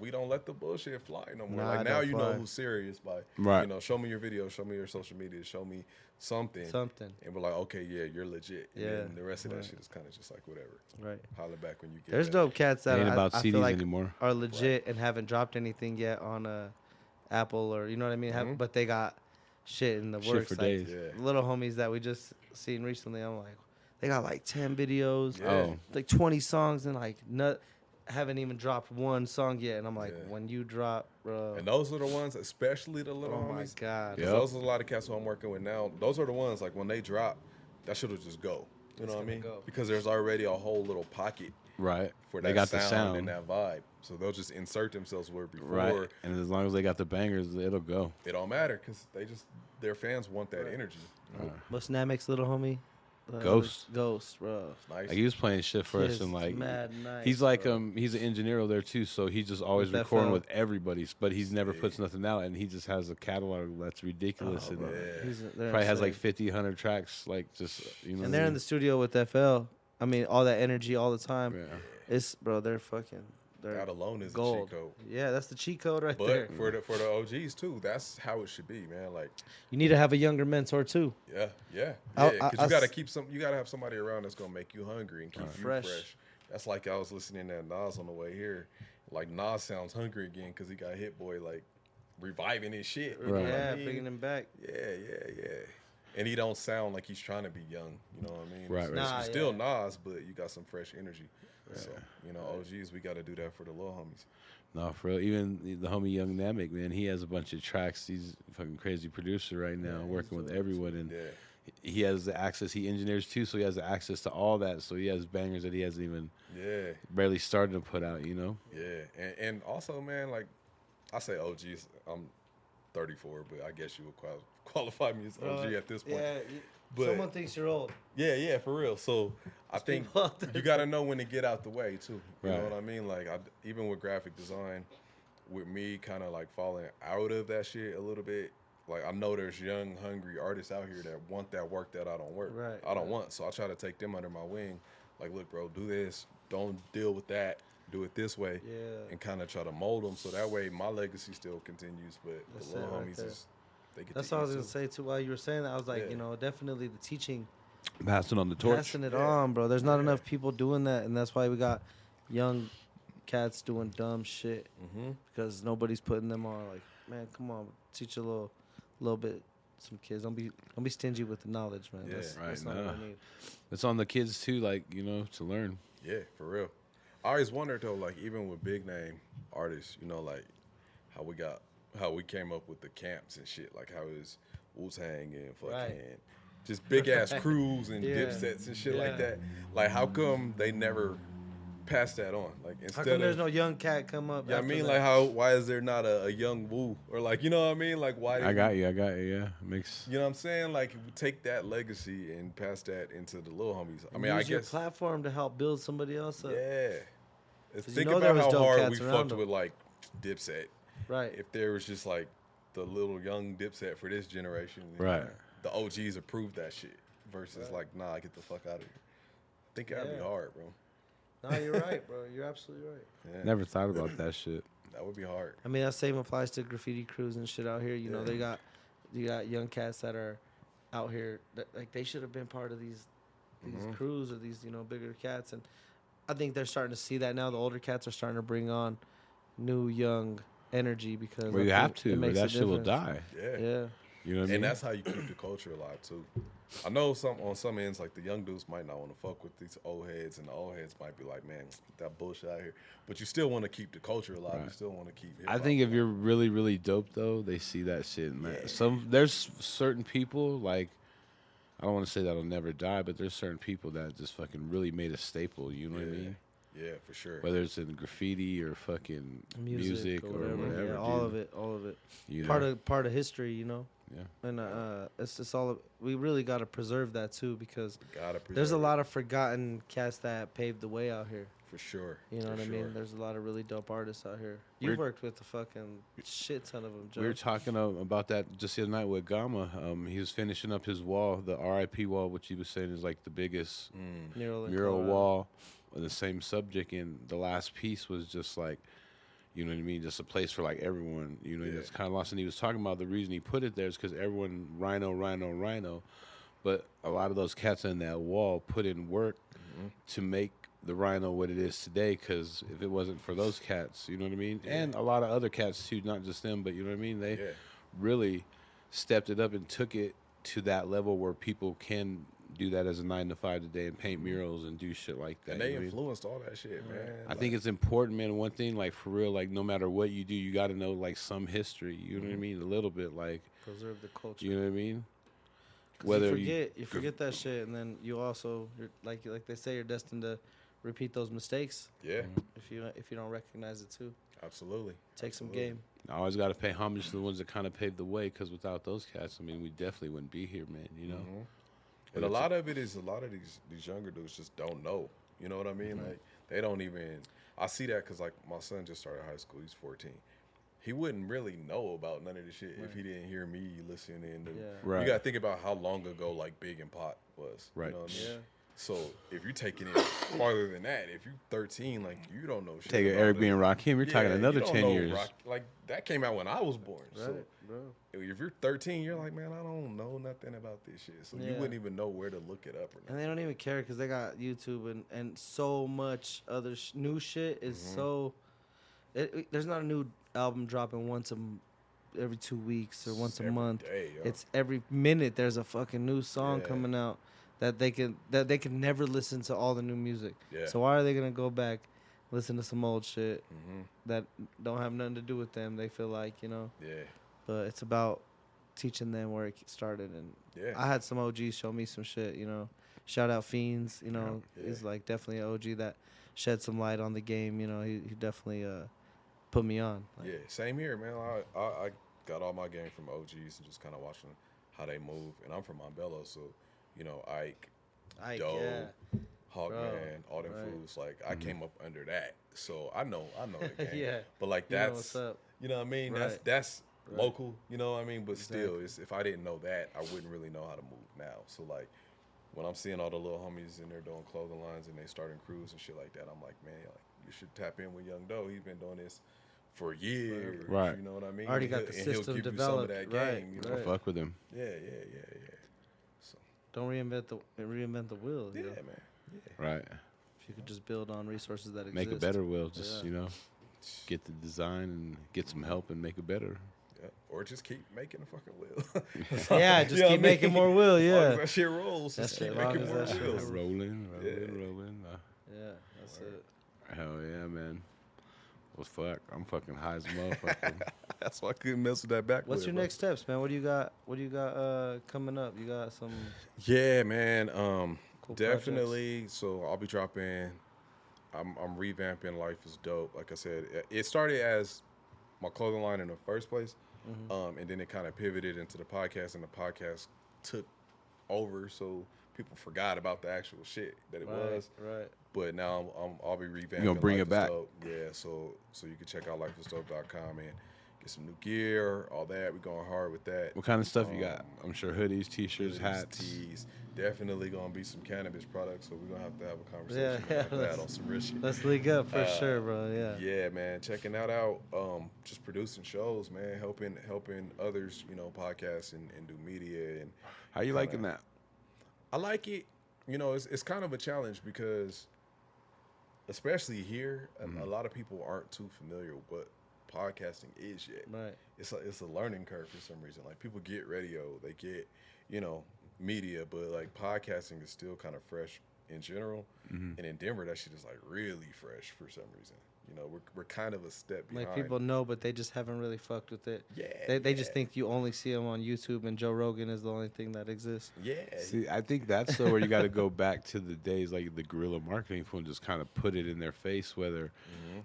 we don't let the bullshit fly no more. Nah, like it now don't you know fly. who's serious by Right. show me your video, show me your social media, show me something. And we're like, okay, yeah, you're legit. And Yeah. then the rest of that shit is kind of just like whatever. Right. Holler back when you get There's that. dope cats that Ain't about I CDs feel like anymore. are legit and haven't dropped anything yet on Apple or you know what I mean. But they got shit in the Shit works. for like days. Yeah. little homies that we just seen recently. I'm like, they got like 10 videos, Yeah. like 20 songs, and like haven't even dropped one song yet. And I'm like, Yeah. when you drop, bro. And those are the ones, especially the little Oh my homies. god. 'Cause Yep. those are a lot of cats who I'm working with now. Those are the ones like when they drop, that shit'll just go. You It's know what I gonna mean? go. Because there's already a whole little pocket Right. for that They got the sound sound. and that vibe. So they'll just insert themselves where before Right. And as long as they got the bangers, it'll go. it don't matter because their fans want that energy. What's Namek's little homie? Ghost. Ghost, bro. Nice. Like he was playing shit for us His and like mad nice, he's like bro. he's an engineer over there too, so he's just always With recording FL. with everybody's, but he's never puts nothing out, and he just has a catalog that's ridiculous, and They're probably has like insane. 50, 100 tracks, like just And they're in the studio with FL. I mean, all that energy all the time. Yeah. It's they're fucking. They're That alone is gold. a cheat code. Yeah, that's the cheat code right But there. for the OGs too, that's how it should be, man. Like, You need to have a younger mentor too. yeah, I- because I you gotta s- you gotta have somebody around that's gonna make you hungry and keep you Fresh. fresh. That's like I was listening to Nas on the way here. Like Nas sounds hungry again because he got Hit Boy like reviving his shit. You know Right. what I Yeah, mean? bringing him back. Yeah. And he don't sound like he's trying to be young. You know what I mean? Right, So right. Nah, it's still yeah. Nas, but you got some fresh energy. So OGs, we got to do that for the little homies. No, for real. Even the homie Young Namek, man, he has a bunch of tracks. He's a fucking crazy producer right now, working with everyone, and Yeah. he has the access. He engineers too, so he has the access to all that. So he has bangers that he hasn't even Yeah. barely started to put out. You know? Yeah, and also, man, like I say OGs, I'm 34, but I guess you would qualify me as OG at this point. Yeah, But- someone thinks you're old. Yeah, for real. So I think people out there. you got to know when to get out the way too. You know Right. what I mean? Like even with graphic design, with me kind of like falling out of that shit a little bit. Like I know there's young, hungry artists out here that want that work that I don't work. Right, I don't want. So I try to take them under my wing. Like, look, bro, do this. Don't deal with that. Do it this way. Yeah. And kind of try to mold them so that way my legacy still continues. But That's the little it right homies there. they get. That's to all I eat, was gonna too. say too. While you were saying that, I was like, Yeah. definitely the teaching, Passing on the torch. passing it on, bro. There's not enough people doing that, and that's why we got young cats doing dumb shit because nobody's putting them on. Like, man, come on, teach a little bit. Some kids, don't be stingy with the knowledge, man. Yeah. That's Right, not nah. what I need. It's on the kids too, like to learn. Yeah, for real. I always wondered though, like even with big name artists, like how we came up with the camps and shit, like how it was Wu-Tang and fucking Right. just big ass crews and Yeah. dipsets and shit like Yeah. that. Like how come they never passed that on? Like How instead come there's of no young cat come up? yeah, I after mean that? like why is there not a young Wu or like you know what I mean? Like why I got you. Yeah, makes. you know what I'm saying? Like take that legacy and pass that into the little homies. I mean, I Use your guess platform to help build somebody else up. yeah. 'Cause Think there about was how dope hard cats we around fucked them. with like Dipset. Right. If there was just like the little young Dipset for this generation, Right. The OGs approved that shit versus like, nah, get the fuck out of here. I think that'd be Yeah. hard, bro. No, you're right, bro. You're absolutely right. Yeah, Never thought about that shit. that would be hard. I mean, that same applies to graffiti crews and shit out here. You know, you got young cats that are out here that like they should have been part of these crews or these bigger cats, and I think they're starting to see that now. The older cats are starting to bring on new young energy because Well, you I have think to, it or makes that a shit will difference. die. Yeah. Yeah, You know what I mean? And that's how you keep the culture alive too. I know on some ends, like the young dudes might not want to fuck with these old heads, and the old heads might be like, man, that bullshit out here. But you still want to keep the culture alive. Right. You still want to keep. I hip-hop think if alive. you're really, really dope though, they see that shit, man. Yeah. There's certain people like I don't want to say that'll never die, but there's certain people that just fucking really made a staple. You know what I mean? Yeah, for sure. Whether it's in graffiti or fucking music or whatever, Yeah, all of it, all of it. You Part know? of history, you know. Yeah. And it's just all. We really got to preserve that too, because Gotta there's a preserve lot of forgotten cats that paved the way out here. for sure. You know for what I sure. mean? There's a lot of really dope artists out here. You've worked with a fucking shit ton of them, Joe. We were talking about that just the other night with Gama. He was finishing up his wall, the RIP wall, which he was saying is like the biggest Mural in mural Colorado. wall on the same subject. And the last piece was just like, you know what I mean? Just a place for like everyone. You know, it's kind of lost. And he was talking about the reason he put it there is because everyone rhino. But a lot of those cats in that wall put in work to make the rhino what it is today, because if it wasn't for those cats, you know what I mean? And a lot of other cats too, not just them, but you know what I mean? They really stepped it up and took it to that level where people can do that as a 9 to 5 today and paint murals and do shit like that. And they you know what I mean? influenced all that shit, man. I think it's important, man. One thing, like for real, like no matter what you do, you got to know like some history. You know what I mean? A little bit, like Preserve the culture. you know what I mean? 'Cause you forget that shit, and then you also you're, like they say, you're destined to repeat those mistakes Yeah, if you don't recognize it too. absolutely. Take some Absolutely. game. I always got to pay homage to the ones that kind of paved the way, because without those cats, I mean, we definitely wouldn't be here, man. You know. And a lot of it is these younger dudes just don't know. You know what I mean? Like they don't even. I see that because like my son just started high school. He's 14. He wouldn't really know about none of this shit if he didn't hear me listening. To, Right. You got to think about how long ago like Big and Pot was. Right. You know what I mean? Yeah. So if you're taking it farther than that, if you're 13, like you don't know shit. Take about Eric B. it. and Rakim, you're talking Yeah, another you don't 10 know years. like that came out when I was born. Right, So bro. if you're 13, you're like, man, I don't know nothing about this shit. So you Yeah. wouldn't even know where to look it up or And nothing. they don't even care because they got YouTube and so much other new shit is so. There's not a new album dropping every 2 weeks or once a Every month. day, yo. It's every minute there's a fucking new song Yeah. coming out that they can never listen to all the new music. Yeah. So why are they gonna go back, listen to some old shit Mm-hmm. that don't have nothing to do with them? They feel like, you know. Yeah. But it's about teaching them where it started. And Yeah. I had some OGs show me some shit, you know. Shout out Fiends, you know. Yeah. He's like definitely an OG that shed some light on the game. You know, he definitely put me on. Like, Yeah. Same here, man. I got all my game from OGs and just kind of watching how they move. And I'm from Montbello, so you know Ike, Doe, yeah. Hawkman, all them right. fools. Like I came up under that, so I know the game. Yeah. But like You know that's what's up. you know what I mean. Right. That's Right. local. You know what I mean. But still, Exactly. if I didn't know that, I wouldn't really know how to move now. So like. When I'm seeing all the little homies in there doing clothing lines and they starting crews and shit like that, I'm like, man, like you should tap in with Young Doe. He's been doing this for years. Right. You know what I mean? Already got the And he'll system give you some of developed. that Right, game. You know? I fuck with him. Yeah. So Don't reinvent the wheel. yeah, You know? man. Yeah. Right. If you could just build on resources that Make exist. a better will. Just, Yeah. you know, get the design and get some help and make it better. Yeah. Or just keep making a fucking wheel. Yeah, just You know keep what I making mean? more will. As long as Yeah. that shit rolls. That Just shit keep long making as more that shit wheels. Rolling. Yeah. Yeah, that's it. Hell yeah, man. Well, fuck. I'm fucking high as a motherfucker. That's why I couldn't mess with that back. What's your next steps, man? What do you got? Coming up? You got some Yeah, man. cool Definitely. So I'll be dropping. I'm revamping Life is Dope. Like I said, it started as my clothing line in the first place, and then it kind of pivoted into the podcast, and the podcast took over. So people forgot about the actual shit that it was. Right. But now I'll be revamping. gonna bring Life it is back. Dope. Yeah. So you can check out lifeisdope.com and get some new gear, all that. We're going hard with that. What kind of stuff you got? I'm sure hoodies, t-shirts, Hoodies, hats. tees. Definitely gonna be some cannabis products, so we're gonna have to have a conversation Yeah, about that let's- on some real shit. Let's link up for sure, bro. Yeah. Yeah, man, checking that out. Just producing shows, man, helping others, you know, podcasts and do media and How you liking that? I like it. You know, it's kind of a challenge because, especially here, a lot of people aren't too familiar with what podcasting is yet. Right. It's a learning curve for some reason. Like people get radio, they get, you know, media, but like podcasting is still kind of fresh in general. And in Denver, that shit is like really fresh for some reason. You know, we're kind of a step behind. Like people know, but they just haven't really fucked with it. Yeah, They just think you only see them on YouTube, and Joe Rogan is the only thing that exists. Yeah. See, I think that's where you got to go back to the days like the guerrilla marketing for and just kind of put it in their face. Whether,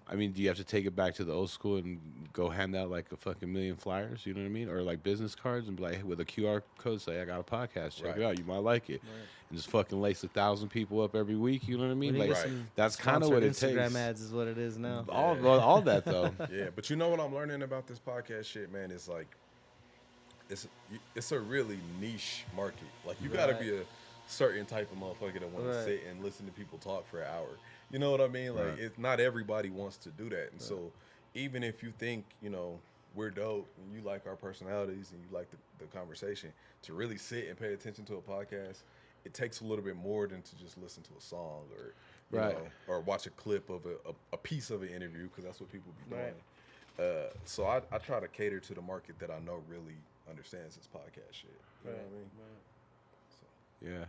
I mean, do you have to take it back to the old school and go hand out like a fucking million flyers? You know what I mean? Or like business cards and be like, with a QR code, say, I got a podcast, check it out, you might like it. And just fucking lace 1,000 people up every week. You know what I mean? When you Like get some that's kind of what it Instagram takes. ads is what it is now. All that though. Yeah, but you know what I'm learning about this podcast shit, man? It's like it's a really niche market. Like you got to be a certain type of motherfucker that want to sit and listen to people talk for an hour. You know what I mean? Like it's not everybody wants to do that. And so even if you think, you know, we're dope and you like our personalities and you like the conversation, to really sit and pay attention to a podcast, it takes a little bit more than to just listen to a song or you know, or watch a clip of a piece of an interview, because that's what people be doing. So I try to cater to the market that I know really understands this podcast shit. You know what I mean? So, Yeah.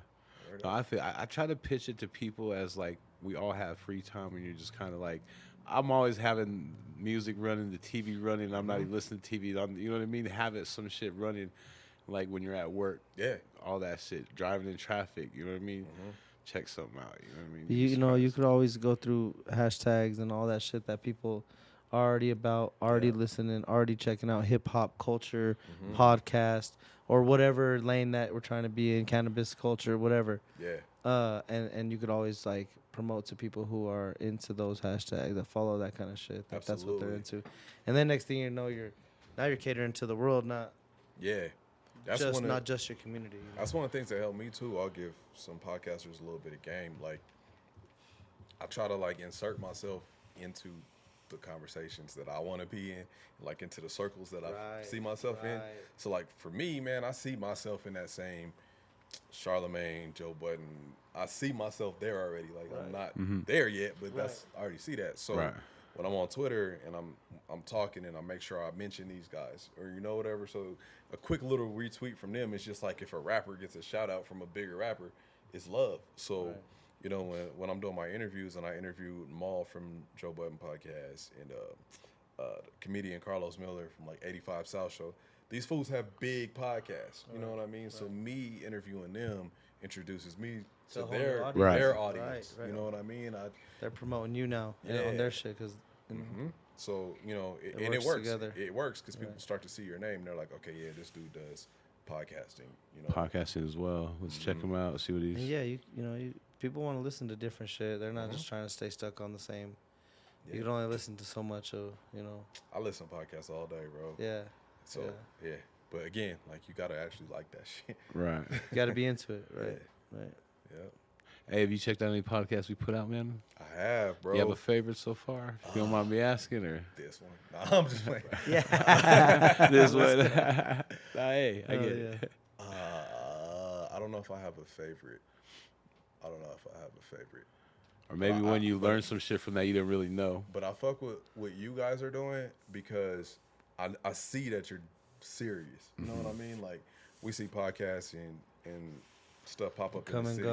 No, I try to pitch it to people as like we all have free time, and you're just kind of like, I'm always having music running, the TV running. I'm not even listening to TV. You know what I mean? Have it some shit running, like when you're at work. Yeah. All that shit. Driving in traffic. You know what I mean? Check something out. You know what I mean? You know, you could always go through hashtags and all that shit that people are already about, already listening, already checking out hip hop culture, podcast, or whatever lane that we're trying to be in, cannabis culture, whatever. Yeah. And you could always like promote to people who are into those hashtags, that follow that kind of shit. That's what they're into. And then next thing you know, you're catering to the world, not That's not just your community. You know? That's one of the things that helped me too. I'll give some podcasters a little bit of game. Like I try to like insert myself into the conversations that I want to be in, like into the circles that I see myself in. So like for me, man, I see myself in that same Charlemagne, Joe Budden. I see myself there already. Like I'm not there yet, but I already see that. So when I'm on Twitter and I'm talking and I make sure I mention these guys or you know whatever. So a quick little retweet from them is just like if a rapper gets a shout out from a bigger rapper, it's love. So you know when I'm doing my interviews and I interviewed Maul from Joe Budden podcast and the comedian Carlos Miller from like 85 South Show. These fools have big podcasts. You know what I mean? So me interviewing them introduces me to their audience. You know what I mean? They're promoting you now on their shit because. So you know, it works. It works because people start to see your name. And they're like, okay, yeah, this dude does podcasting. You know, podcasting as well. Let's check him out. See what he's. And you know, people want to listen to different shit. They're not just trying to stay stuck on the same. You can only listen to so much of, you know. I listen to podcasts all day, bro. Yeah. So but again, like you gotta actually like that shit. Right. You gotta be into it. Right. Right. Yeah. Hey, have you checked out any podcasts we put out, man? I have, bro. You have a favorite so far? If you don't mind me asking, or this one? Nah, I'm just playing. This one. Nah, hey, I get it. I don't know if I have a favorite. Or maybe when you learned some shit from that you didn't really know. But I fuck with what you guys are doing because I see that you're serious. You know what I mean? Like we see podcasts and stuff pop up in the city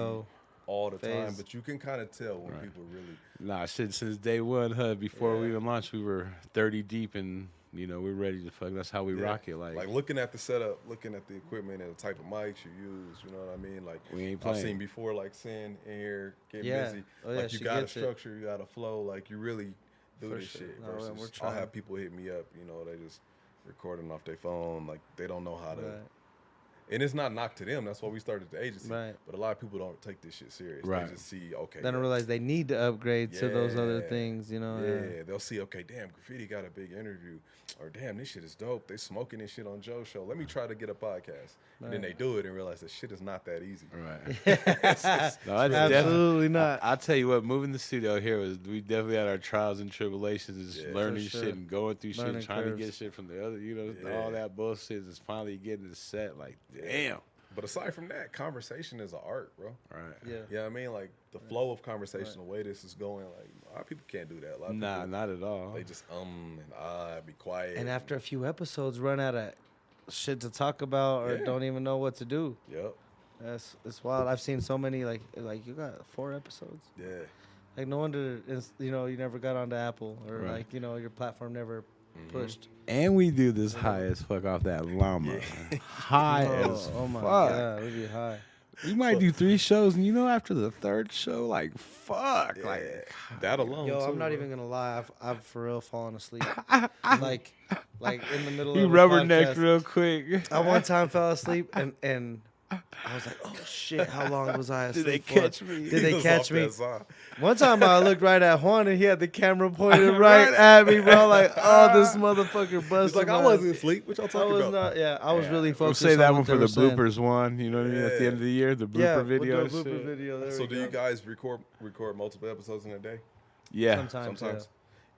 all the time, but you can kind of tell when people really. Nah, shit. Since day one, before we even launched, we were 30 deep, and you know we're ready to fuck. That's how we rock it. Like looking at the setup, looking at the equipment and the type of mics you use. You know what I mean? Like we ain't playing. I've seen before, like Sin in here getting busy. Like you got a structure, you got a flow. Like you really do this shit. Versus I'll have people hit me up. You know, they just recording off their phone. Like they don't know how to. And it's not knock to them. That's why we started the agency. Right. But a lot of people don't take this shit serious. Right. They just see, okay. They don't realize they need to upgrade to those other things, you know? Yeah. They'll see, okay, damn, Graffiti got a big interview. Or, damn, this shit is dope. They smoking this shit on Joe's show. Let me try to get a podcast. And then they do it and realize that shit is not that easy. Right. No, absolutely not. I'll tell you what, moving the studio here we definitely had our trials and tribulations, just learning shit and going through shit and trying to get shit from the other, you know, all that bullshit is finally getting it set. Like, damn. But aside from that, conversation is an art, bro. Right. Yeah. You know what I mean? Like the flow of conversation, the way this is going, like a lot of people can't do that. A lot of people, not at all. They just and be quiet. And after a few episodes, run out of shit to talk about or don't even know what to do. Yep. It's wild. I've seen so many like you got 4 episodes. Yeah. Like no wonder you never got onto Apple or Right. like your platform never pushed. And we do this high as fuck off that llama. High as Oh my fuck. god, we'd be high. We might do 3 shows, and after the 3rd show, like fuck, Yeah. like That alone. Yo, too, I'm not bro. even gonna lie. I've for real fallen asleep. like in the middle you of a rubbernecked podcast. real quick. I one time fell asleep and I was like, oh shit, how long was I asleep Did they for? catch me? Did they He was catch off me? that side. One time I looked right at Juan and he had the camera pointed right Right at me, bro. Like, oh, this motherfucker busted. He's like, I my wasn't ass. asleep. What y'all I talking was about? not. Yeah, I was really We'll focused. say that on one what for they the were saying. bloopers one. You know what I mean? At the Yeah. end of the year, the blooper Yeah, video. with the blooper shit. video. There So we do go. you guys record multiple episodes in a day? Yeah. Sometimes.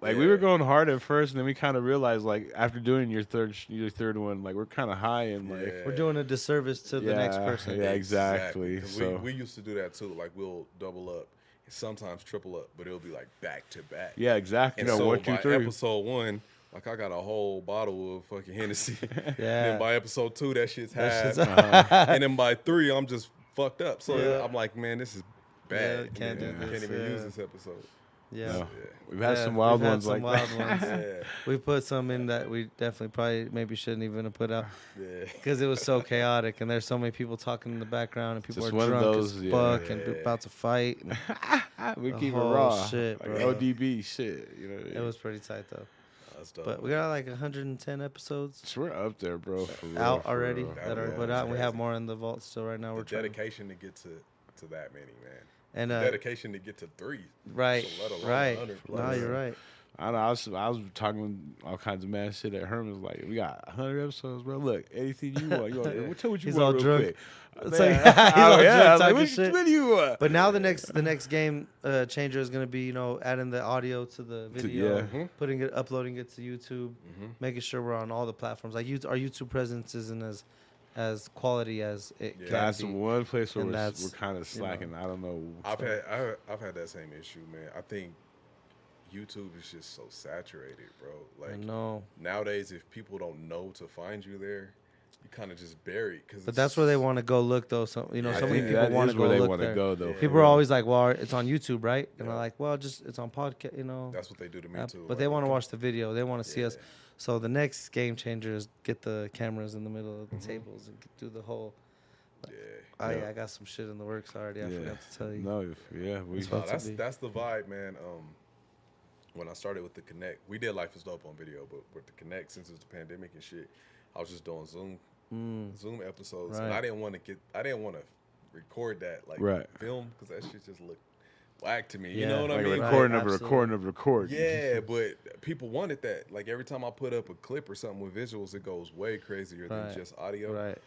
Like we were going hard at first, and then we kind of realized, like after doing your third one, like we're kind of high and like Yeah. We're doing a disservice to the next person. Yeah, exactly. 'Cause So we used to do that too. Like we'll double up, and sometimes triple up, but it'll be like back to back. yeah, exactly. And No, so 1, 2, by 3. episode 1, like I got a whole bottle of fucking Hennessy. Yeah. Then by episode 2, that shit's That half. shit's- And then by 3, I'm just fucked up. So Yeah. I'm like, man, this is bad. Yeah, can't do I this, can't even yeah. use this episode. Yeah. No. Yeah. We've had Yeah, some wild we've had ones some like wild that. ones. Yeah, We put some in that we definitely probably maybe shouldn't even have put out yeah. because it was so chaotic and there's so many people talking in the background and people Just are one of drunk those, as yeah. fuck and Yeah. about to fight. And We The keep it whole raw, shit, like bro. ODB shit. You know, it was pretty tight though. That's dope. But we got like 110 episodes We're up there, bro. For real, out for already real. that are Yeah, put that's out. And we have crazy. more in the vault still right now. the We're trying. dedication to get to that many, man. And The dedication to get to 3. right, So let alone right. 100 No, plus. you're right. I know. I was talking all kinds of mad shit at Herman's. Like, we got 100 episodes, bro. Look, anything you want. You want tell what you He's want all real drunk. quick. It's Man, like- he's all drunk I was talking like, shit. what do you want? But now the next game changer is gonna be adding the audio to the video, yeah. Mhm. putting it, uploading it to YouTube, making sure we're on all the platforms. Like our YouTube presence isn't as quality as it Yeah. can That's be. one place where And we're that's, kind of slacking. I don't know. I've had that same issue, man. I think YouTube is just so saturated, bro. I Like know, nowadays, if people don't know to find you there, you kind of just bury it. but that's where they want to go look though. So I so many think people that want is to go where they look want to there. go, though. Yeah. for People are real. always like, "Well, it's on YouTube, right?" And Yeah. I'm like, "Well, just it's on podcast, That's what they do to me too. But they Like, want to watch the video. They want to see us. Yeah. So the next game changer is get the cameras in the middle of Mm-hmm. the tables and do the whole. Yeah. I got some shit in the works already. I Yeah. forgot to tell you. No, yeah, we. It's No, about to be. that's the vibe, man. When I started with the Connect, we did Life is Dope on video, but with the Connect, since it was the pandemic and shit, I was just doing Zoom episodes, and Right. I didn't want to record that like Right. film because that shit just looked whack to me. You Yeah, know what I Like mean? a Right, recording of a absolutely. recording of a recording. Yeah, but people wanted that. Like every time I put up a clip or something with visuals, it goes way crazier than Right. just audio. Right.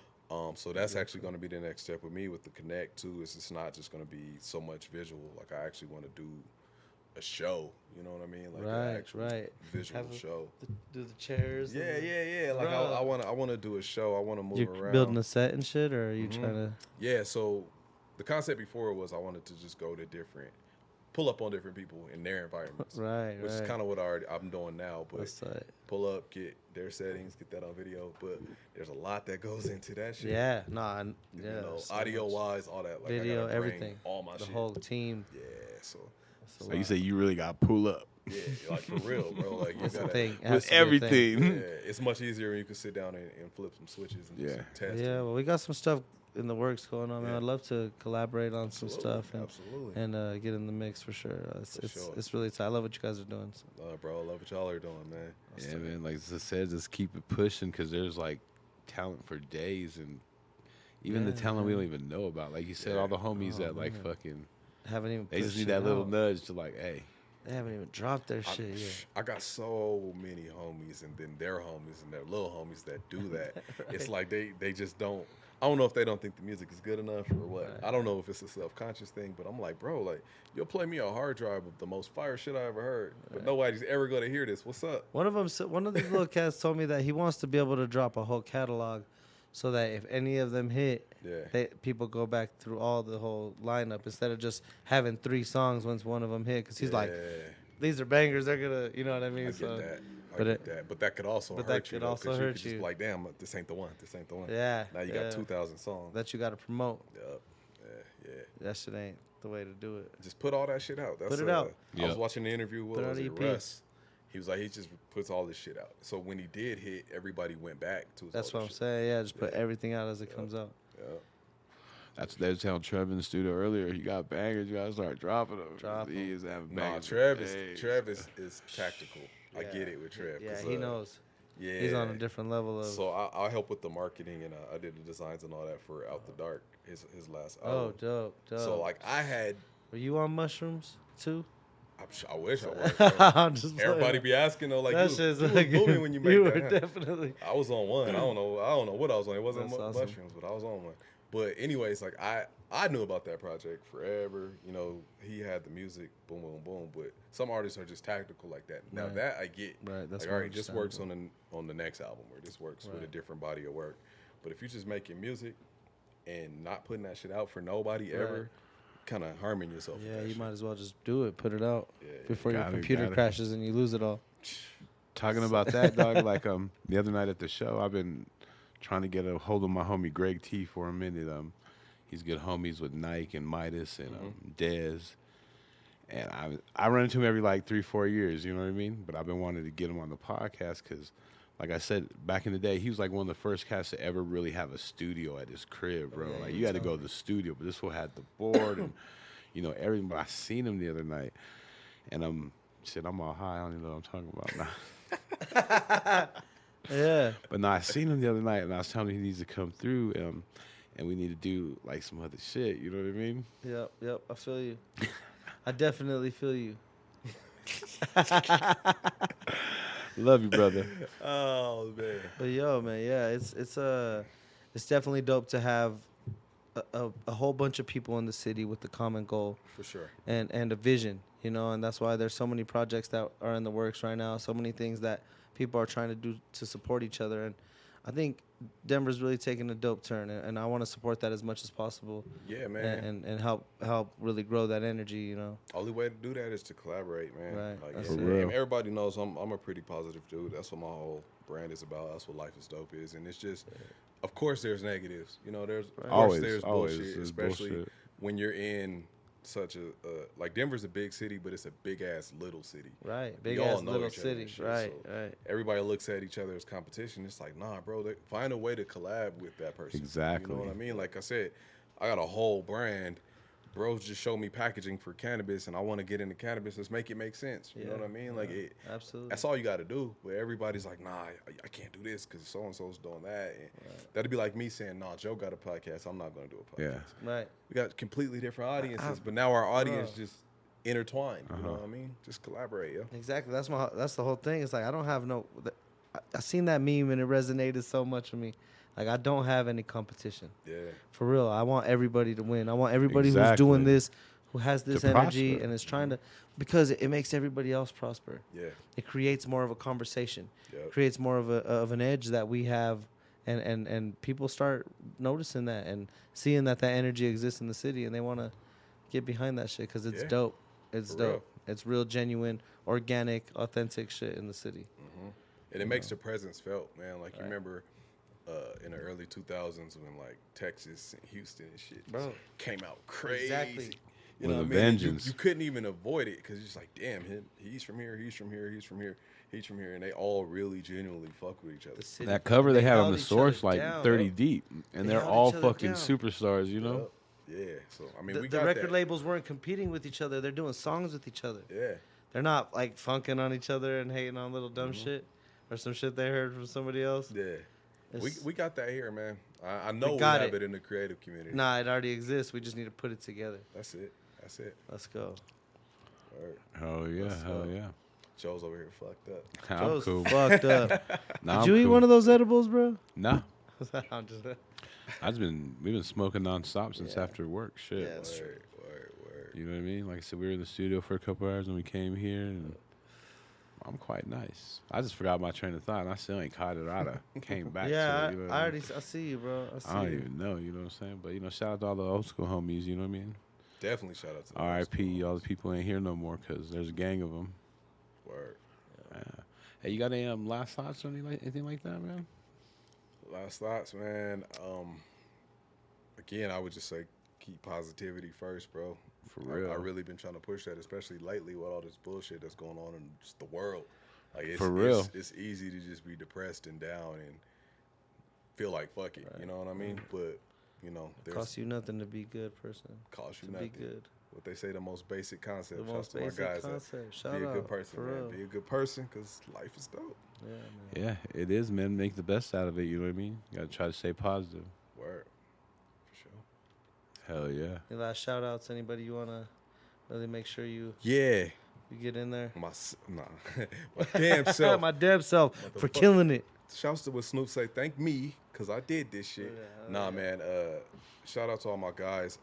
So that's actually going to be the next step with me with the Connect too. Is it's not just going to be so much visual. Like I actually want to do a show. You know what I mean? Like Right, an actual right. visual Have a- show. Do the chairs. Yeah, and the- yeah, yeah. Like Bruh. I want to do a show. I want to move You're around. building a set and shit, or are you Mhm. trying to? Yeah. So the concept before was I wanted to just go to pull up on different people in their environments. Right. Which is kind of what I'm doing now, but That's tight. pull up, get their settings, get that on video. But there's a lot that goes into that shit. Yeah. Nah. You Yeah. know, so audio much. wise, all that. Like, I Video, gotta bring everything. all my The shit. whole team. Yeah. So That's a So you lot. say you really got to pull up yeah, like for real, bro. Like you That's the gotta. thing. It has with to be a thing. everything. Yeah, it's much easier when you can sit down and flip some switches and Yeah. just test. Yeah. it. Well, we got some stuff in the works going on, man. Yeah. I'd love to collaborate on some stuff and Absolutely. get in the mix for sure. It's For sure. it's really tight. I love what you guys are doing. So. Bro, I love what y'all are doing, man. Yeah, man. Like I said, just keep it pushing because there's like talent for days, and even the Yeah, talent we man. don't even know about. Like you said, Yeah. all the homies Oh, that like man. fucking, Haven't even. they just pushed need it that little out. nudge to like, hey, They haven't even dropped their shit yet. I got so many homies and then their homies and their little homies that do that. It's like they just don't. I don't know if they don't think the music is good enough or what. Right. I don't know if it's a self-conscious thing, but I'm like, bro, like you'll play me a hard drive of the most fire shit I ever heard, but nobody's ever gonna hear this. What's up? One of these little cats told me that he wants to be able to drop a whole catalog, so that if any of them hit, Yeah. people go back through all the whole lineup instead of just having 3 songs once one of them hit. Because he's like, these are bangers. They're gonna, you know what I mean? I get so, that. I but get that. But that could also but hurt that you. could though, also 'cause hurt you. Could just you. be like, damn, this ain't the one. This ain't the one. Yeah. Now you got 2,000 songs. that you got to promote. Yup. Yeah. That shit ain't the way to do it. Just put all that shit out. That's, Put it out. I was watching the interview with Put out EP. Russ. He was like, he just puts all this shit out. So when he did hit, everybody went back to his That's what older I'm shit. saying. Yeah, just put everything out as it comes out. Yeah. They was telling Trev in the studio earlier. You got bangers. You gotta start dropping them. Drop 'em. He is having Nah, bangers. Trev Hey. is tactical. I Yeah. get it with Trev. Yeah, 'cause, he knows. Yeah. He's on a different level of. So I help with the marketing and I did the designs and all that for Out the Dark, his last Oh, album. dope. So like I had, Were you on mushrooms too? I wish I was. bro. I'm just Everybody be asking though, like that you shit's was like moving when you made you that. were huh? definitely. I was on one. I don't know what I was on. It wasn't That's awesome. mushrooms, but I was on one. But anyways, like I knew about that project forever. You know, he had the music, boom, boom, boom. But some artists are just tactical like that. Now Right. that I get, Right, that's like, more all right, this works understandable. on the next album, or this works with a Right. different body of work. But if you're just making music and not putting that shit out for nobody ever, kind of harming yourself. with Yeah, that you shit. might as well just do it, put it out Yeah, before your Got it, computer got it. crashes and you lose it all. Talking about that, dog. Like the other night at the show, I've been trying to get a hold of my homie Greg T for a minute. He's good homies with Nike and Midas and Dez. And I run into him every like 3-4 years, you know what I mean? But I've been wanting to get him on the podcast because, like I said, back in the day, he was like one of the first cats to ever really have a studio at his crib, bro. Yeah, Like you you had to told go to the studio, but this one had the board and everything. But I seen him the other night, and I'm all high. I don't even know what I'm talking about now. Yeah. But no, I seen him the other night, and I was telling him he needs to come through, and we need to do like some other shit. You know what I mean? Yep. I feel you. I definitely feel you. Love you, brother. Oh man. But yo, man, yeah, it's definitely dope to have a whole bunch of people in the city with the common goal For sure. and a vision, and that's why there's so many projects that are in the works right now, so many things that people are trying to do to support each other, and I think Denver's really taking a dope turn, and I want to support that as much as possible. Yeah, man. And help really grow that energy, Only way to do that is to collaborate, man. Right, Like, that's and, it. For real. and everybody knows I'm a pretty positive dude. That's what my whole brand is about. That's what Life is Dope is. And it's just, of course, there's negatives. There's of course Always, there's always, bullshit, there's especially bullshit. when you're in such a like Denver's a big city, but it's a big ass little city. Right, We big all ass know little each other and city. shit, Right, so right. Everybody looks at each other as competition. It's like, nah, bro. Find a way to collab with that person. Exactly. You know what I mean? Like I said, I got a whole brand. Bros just showed me packaging for cannabis, and I want to get into cannabis. Let's make it make sense. You know what I mean? Like Absolutely. that's all you got to do. But everybody's like, nah, I can't do this because so and so's doing that. And that'd be like me saying, nah, Joe got a podcast. I'm not gonna do a podcast. Yeah. Right. We got completely different audiences, but now our audience just intertwined. You know what I mean? Just collaborate, yeah. Exactly. That's the whole thing. It's like I don't have no. I seen that meme and it resonated so much with me. Like I don't have any competition. Yeah. For real. I want everybody to win. I want everybody who's Exactly. doing this, who has this To energy prosper. and is trying to, because it makes everybody else prosper. Yeah. It creates more of a conversation. Yep. Creates more of an edge that we have, and people start noticing that and seeing that energy exists in the city, and they want to get behind that shit because it's Yeah. dope. It's For dope. real. It's real, genuine, organic, authentic shit in the city. And it makes the presence felt, man. Like you remember in the early 2000s when like Texas and Houston and shit Bro. came out crazy. Exactly. You With know a what I mean? And vengeance. You couldn't even avoid it because it's like, damn, he's from here, he's from here, he's from here, he's from here, and they all really genuinely fuck with each other. The city. That cover they had on held the each source other like down, 30 bro. deep, and They they're held all each other fucking down. superstars, you know? Yep. Yeah. So I mean, The, we the got record that. labels weren't competing with each other. They're doing songs with each other. Yeah. They're not like funking on each other and hating on little dumb shit or some shit they heard from somebody else. Yeah. It's- We got that here, man. I know we got have it. it in the creative community. Nah, it already exists. We just need to put it together. That's it. That's it. Let's go. Word. Hell yeah, What's hell up? yeah. Joe's over here fucked up. I'm Joe's cool. fucked up. Nah, Did you eat one of those edibles, bro? Nah, I'm just. we've been smoking nonstop since Yeah. after work. Shit. Yeah, that's true. Word. You know what I mean? Like I said, we were in the studio for a couple hours and we came here, and I'm quite nice. I just forgot my train of thought, and I still ain't caught it. I'd have came back. Yeah, to it, you know what I I mean? already. I see you, bro. I see I don't you. even know. You know what I'm saying? But shout out to all the old school homies. You know what I mean? Definitely shout out to the R.I.P. All the people ain't here no more because there's a gang of them. Word. Hey, you got any last thoughts or anything like that, man? Last thoughts, man. Again, I would just say keep positivity first, bro. For real. I really been trying to push that, especially lately with all this bullshit that's going on in just the world. Like For real. It's easy to just be depressed and down and feel like fuck it. You know what I mean? But you know, It costs you nothing to be a good person. Costs you to nothing. be good. What they say, the most basic concept. The most Shouts to basic my guys. concept. Shout Be a out, good person, for man. real. Be a good person, because life is dope. Yeah, man. Yeah, it is, man. Make the best out of it. You know what I mean? You gotta try to stay positive. Word. For sure. Hell yeah. Any last shout outs? Anybody you wanna really make sure you Yeah. get in there? My damn self. My damn self for killing it. Shouts to what Snoop say. Thank me, because I did this shit. Yeah, Man. Shout out to all my guys.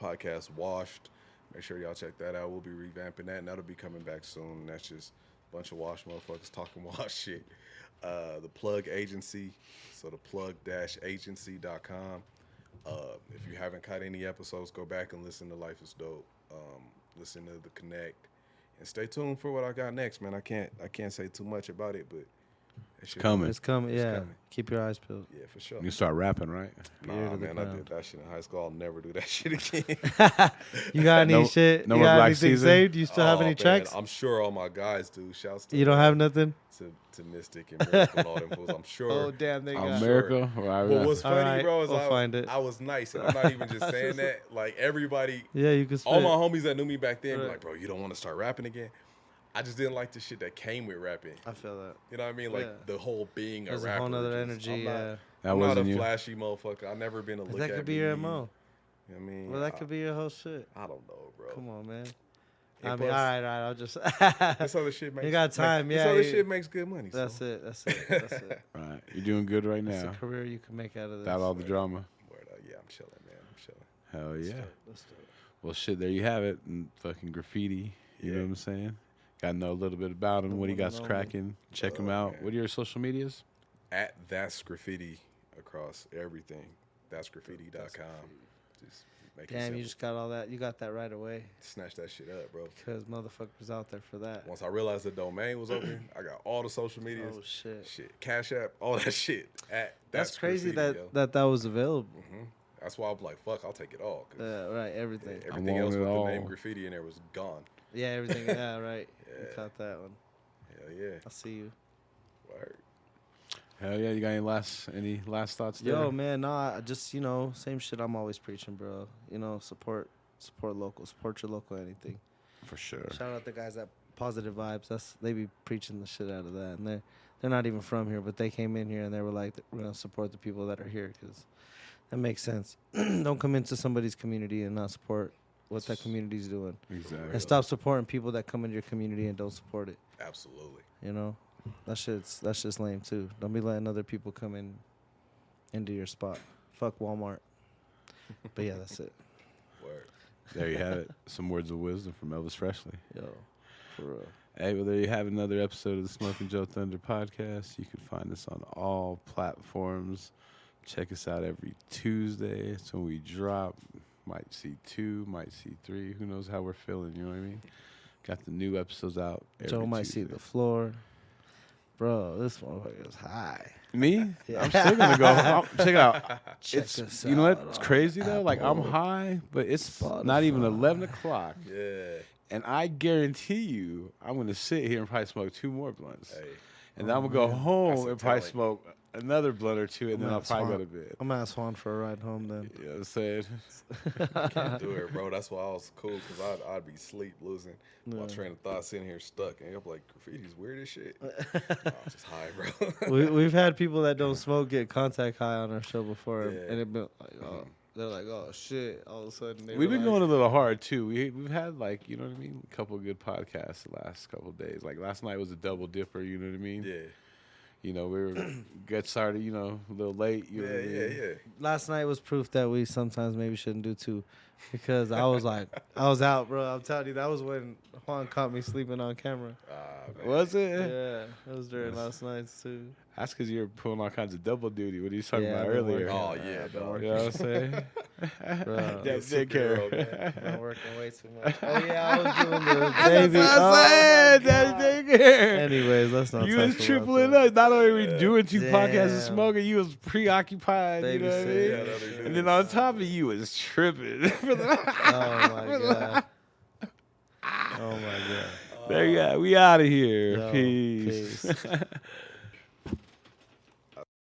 Podcast Washed. Make sure y'all check that out. We'll be revamping that, and that'll be coming back soon. That's just a bunch of wash motherfuckers talking wash shit. The Plug Agency. So the plug-agency.com. If you haven't caught any episodes, go back and listen to Life is Dope. Listen to The Connect. And stay tuned for what I got next, man. I can't say too much about it, but It's coming. It's coming. It's Yeah. coming. Keep your eyes peeled. Yeah, for sure. You can start rapping, right? Nah, Ear to the man, I did ground. that shit in high school. I'll never do that shit again. You got any No- shit? no you more got Black anything Season? saved? You still have Oh, any man, tracks? I'm sure all my guys do. Shouts to You don't have nothing? to Mystic and Miracle and all them fools. I'm sure. Oh, damn, they got America. But what's All funny, right, bro, is we'll find it. I was nice, and I'm not even just saying that. Like everybody, Yeah, you can spit. all my homies that knew me back then, be Right. like, bro, you don't want to start rapping again. I just didn't like the shit that came with rapping. I feel that. You know what I mean? Like Yeah. the whole being a There's rapper. a whole nother just- energy. I'm That not a wasn't you. flashy motherfucker. I've never been a look That at could be me. your You MO. know what I mean? Well, that could be your whole shit. I don't know, bro. Come on, man. And I mean, plus, all right. I'll just. This other shit makes. got time, This yeah, other you- shit makes good money. That's so. it. That's it. That's it. Right. You're doing good right It's now. a career you can make out of this. Without all the drama. Word up. Yeah, I'm chilling, man. I'm chilling. Hell yeah. Let's do it. Well, shit, there you have it. And fucking Graffiti. You know Yeah. what I'm saying? Got to know a little bit about him, The what he one and got only. cracking. Check him out. man. What are your social medias? At That's Graffiti across everything. That'sGraffiti.com. Just make it Damn, simple. you just got all that. You got that right away. Snatch that shit up, bro. Because motherfuckers out there for that. Once I realized the domain was open, I got all the social medias. Oh, shit. Cash App, all that shit. At That's crazy Graffiti, yo. that was available. That's why I'm like, fuck, I'll take it all. 'Cause Right, everything. everything on else it with the all. name Graffiti in there was gone. Yeah, everything. Yeah, right. You Yeah. caught that one. Hell yeah. I see you. Word. Hell yeah. You got any last thoughts there? Yo, man, nah, I just, same shit I'm always preaching, bro. Support local, support your local anything. For sure. Shout out the guys at Positive Vibes. They be preaching the shit out of that, and they're not even from here, but they came in here and they were like, we're gonna support the people that are here because that makes sense. Don't come into somebody's community and not support what that community's doing, Exactly. and stop supporting people that come into your community and don't support it. Absolutely. That's just lame too. Don't be letting other people come into your spot. Fuck Walmart. But yeah, that's it. Word. There you have it. Some words of wisdom from ElvisFreshleee. Yo, for real. Hey, well, there you have another episode of the Smoking Joe Thunder podcast. You can find us on all platforms. Check us out every Tuesday. It's when we drop. Might see 2, might see 3. Who knows how we're feeling, you know what I mean? Got the new episodes out every Joe might Tuesday. see the floor. Bro, this motherfucker is high. Me? Yeah. I'm still going to go. Check it out. Check It's, us you know what? out It's on crazy, though. Like, I'm Apple, high, but it's not even 11 o'clock. Yeah. And I guarantee you, I'm going to sit here and probably smoke 2 more blunts. Hey. And then I'm going to go home That's a and probably talent. smoke another blunt or 2, and then I'll probably go to bed. I'm gonna ask Juan for a ride home then. You know what I'm saying? Can't do it, bro. That's why I was cool, because I'd be sleep losing. My train of thought sitting here stuck. And I'm like, Graffiti's weird as shit. I'm just high, bro. We've had people that don't smoke get contact high on our show before, Yeah. and it been like, oh, they're like, oh shit. All of a sudden, We've been going a little hard, too. We've had, like, you know what I mean? A couple of good podcasts the last couple of days. Like, last night was a double dipper, you know what I mean? Yeah. You know, we were get started, you know, a little late. You know what I mean? Yeah. Last night was proof that we sometimes maybe shouldn't do 2, because I was like, I was out, bro. I'm telling you, that was when Juan caught me sleeping on camera. Man. Was it? Yeah, it was during last night's too. That's because you were pulling all kinds of double duty. What are you talking Yeah, about I've been earlier? working. Oh, yeah, I've been dog. working. You know what I'm saying? Bro. That superhero, daycare. I'm working way too much. Oh yeah, I was doing the That's baby. what Oh, I said. my That God. daycare. Anyways, let's not You talk was about tripling that. up. Not only were you doing 2 podcasts and Damn. smoking, you was preoccupied. You know what I mean? Babysitting. Yeah, that'll do And then on top of you was tripping. Oh my God. Oh my God. There you go. We out of here. Yo, Peace. peace.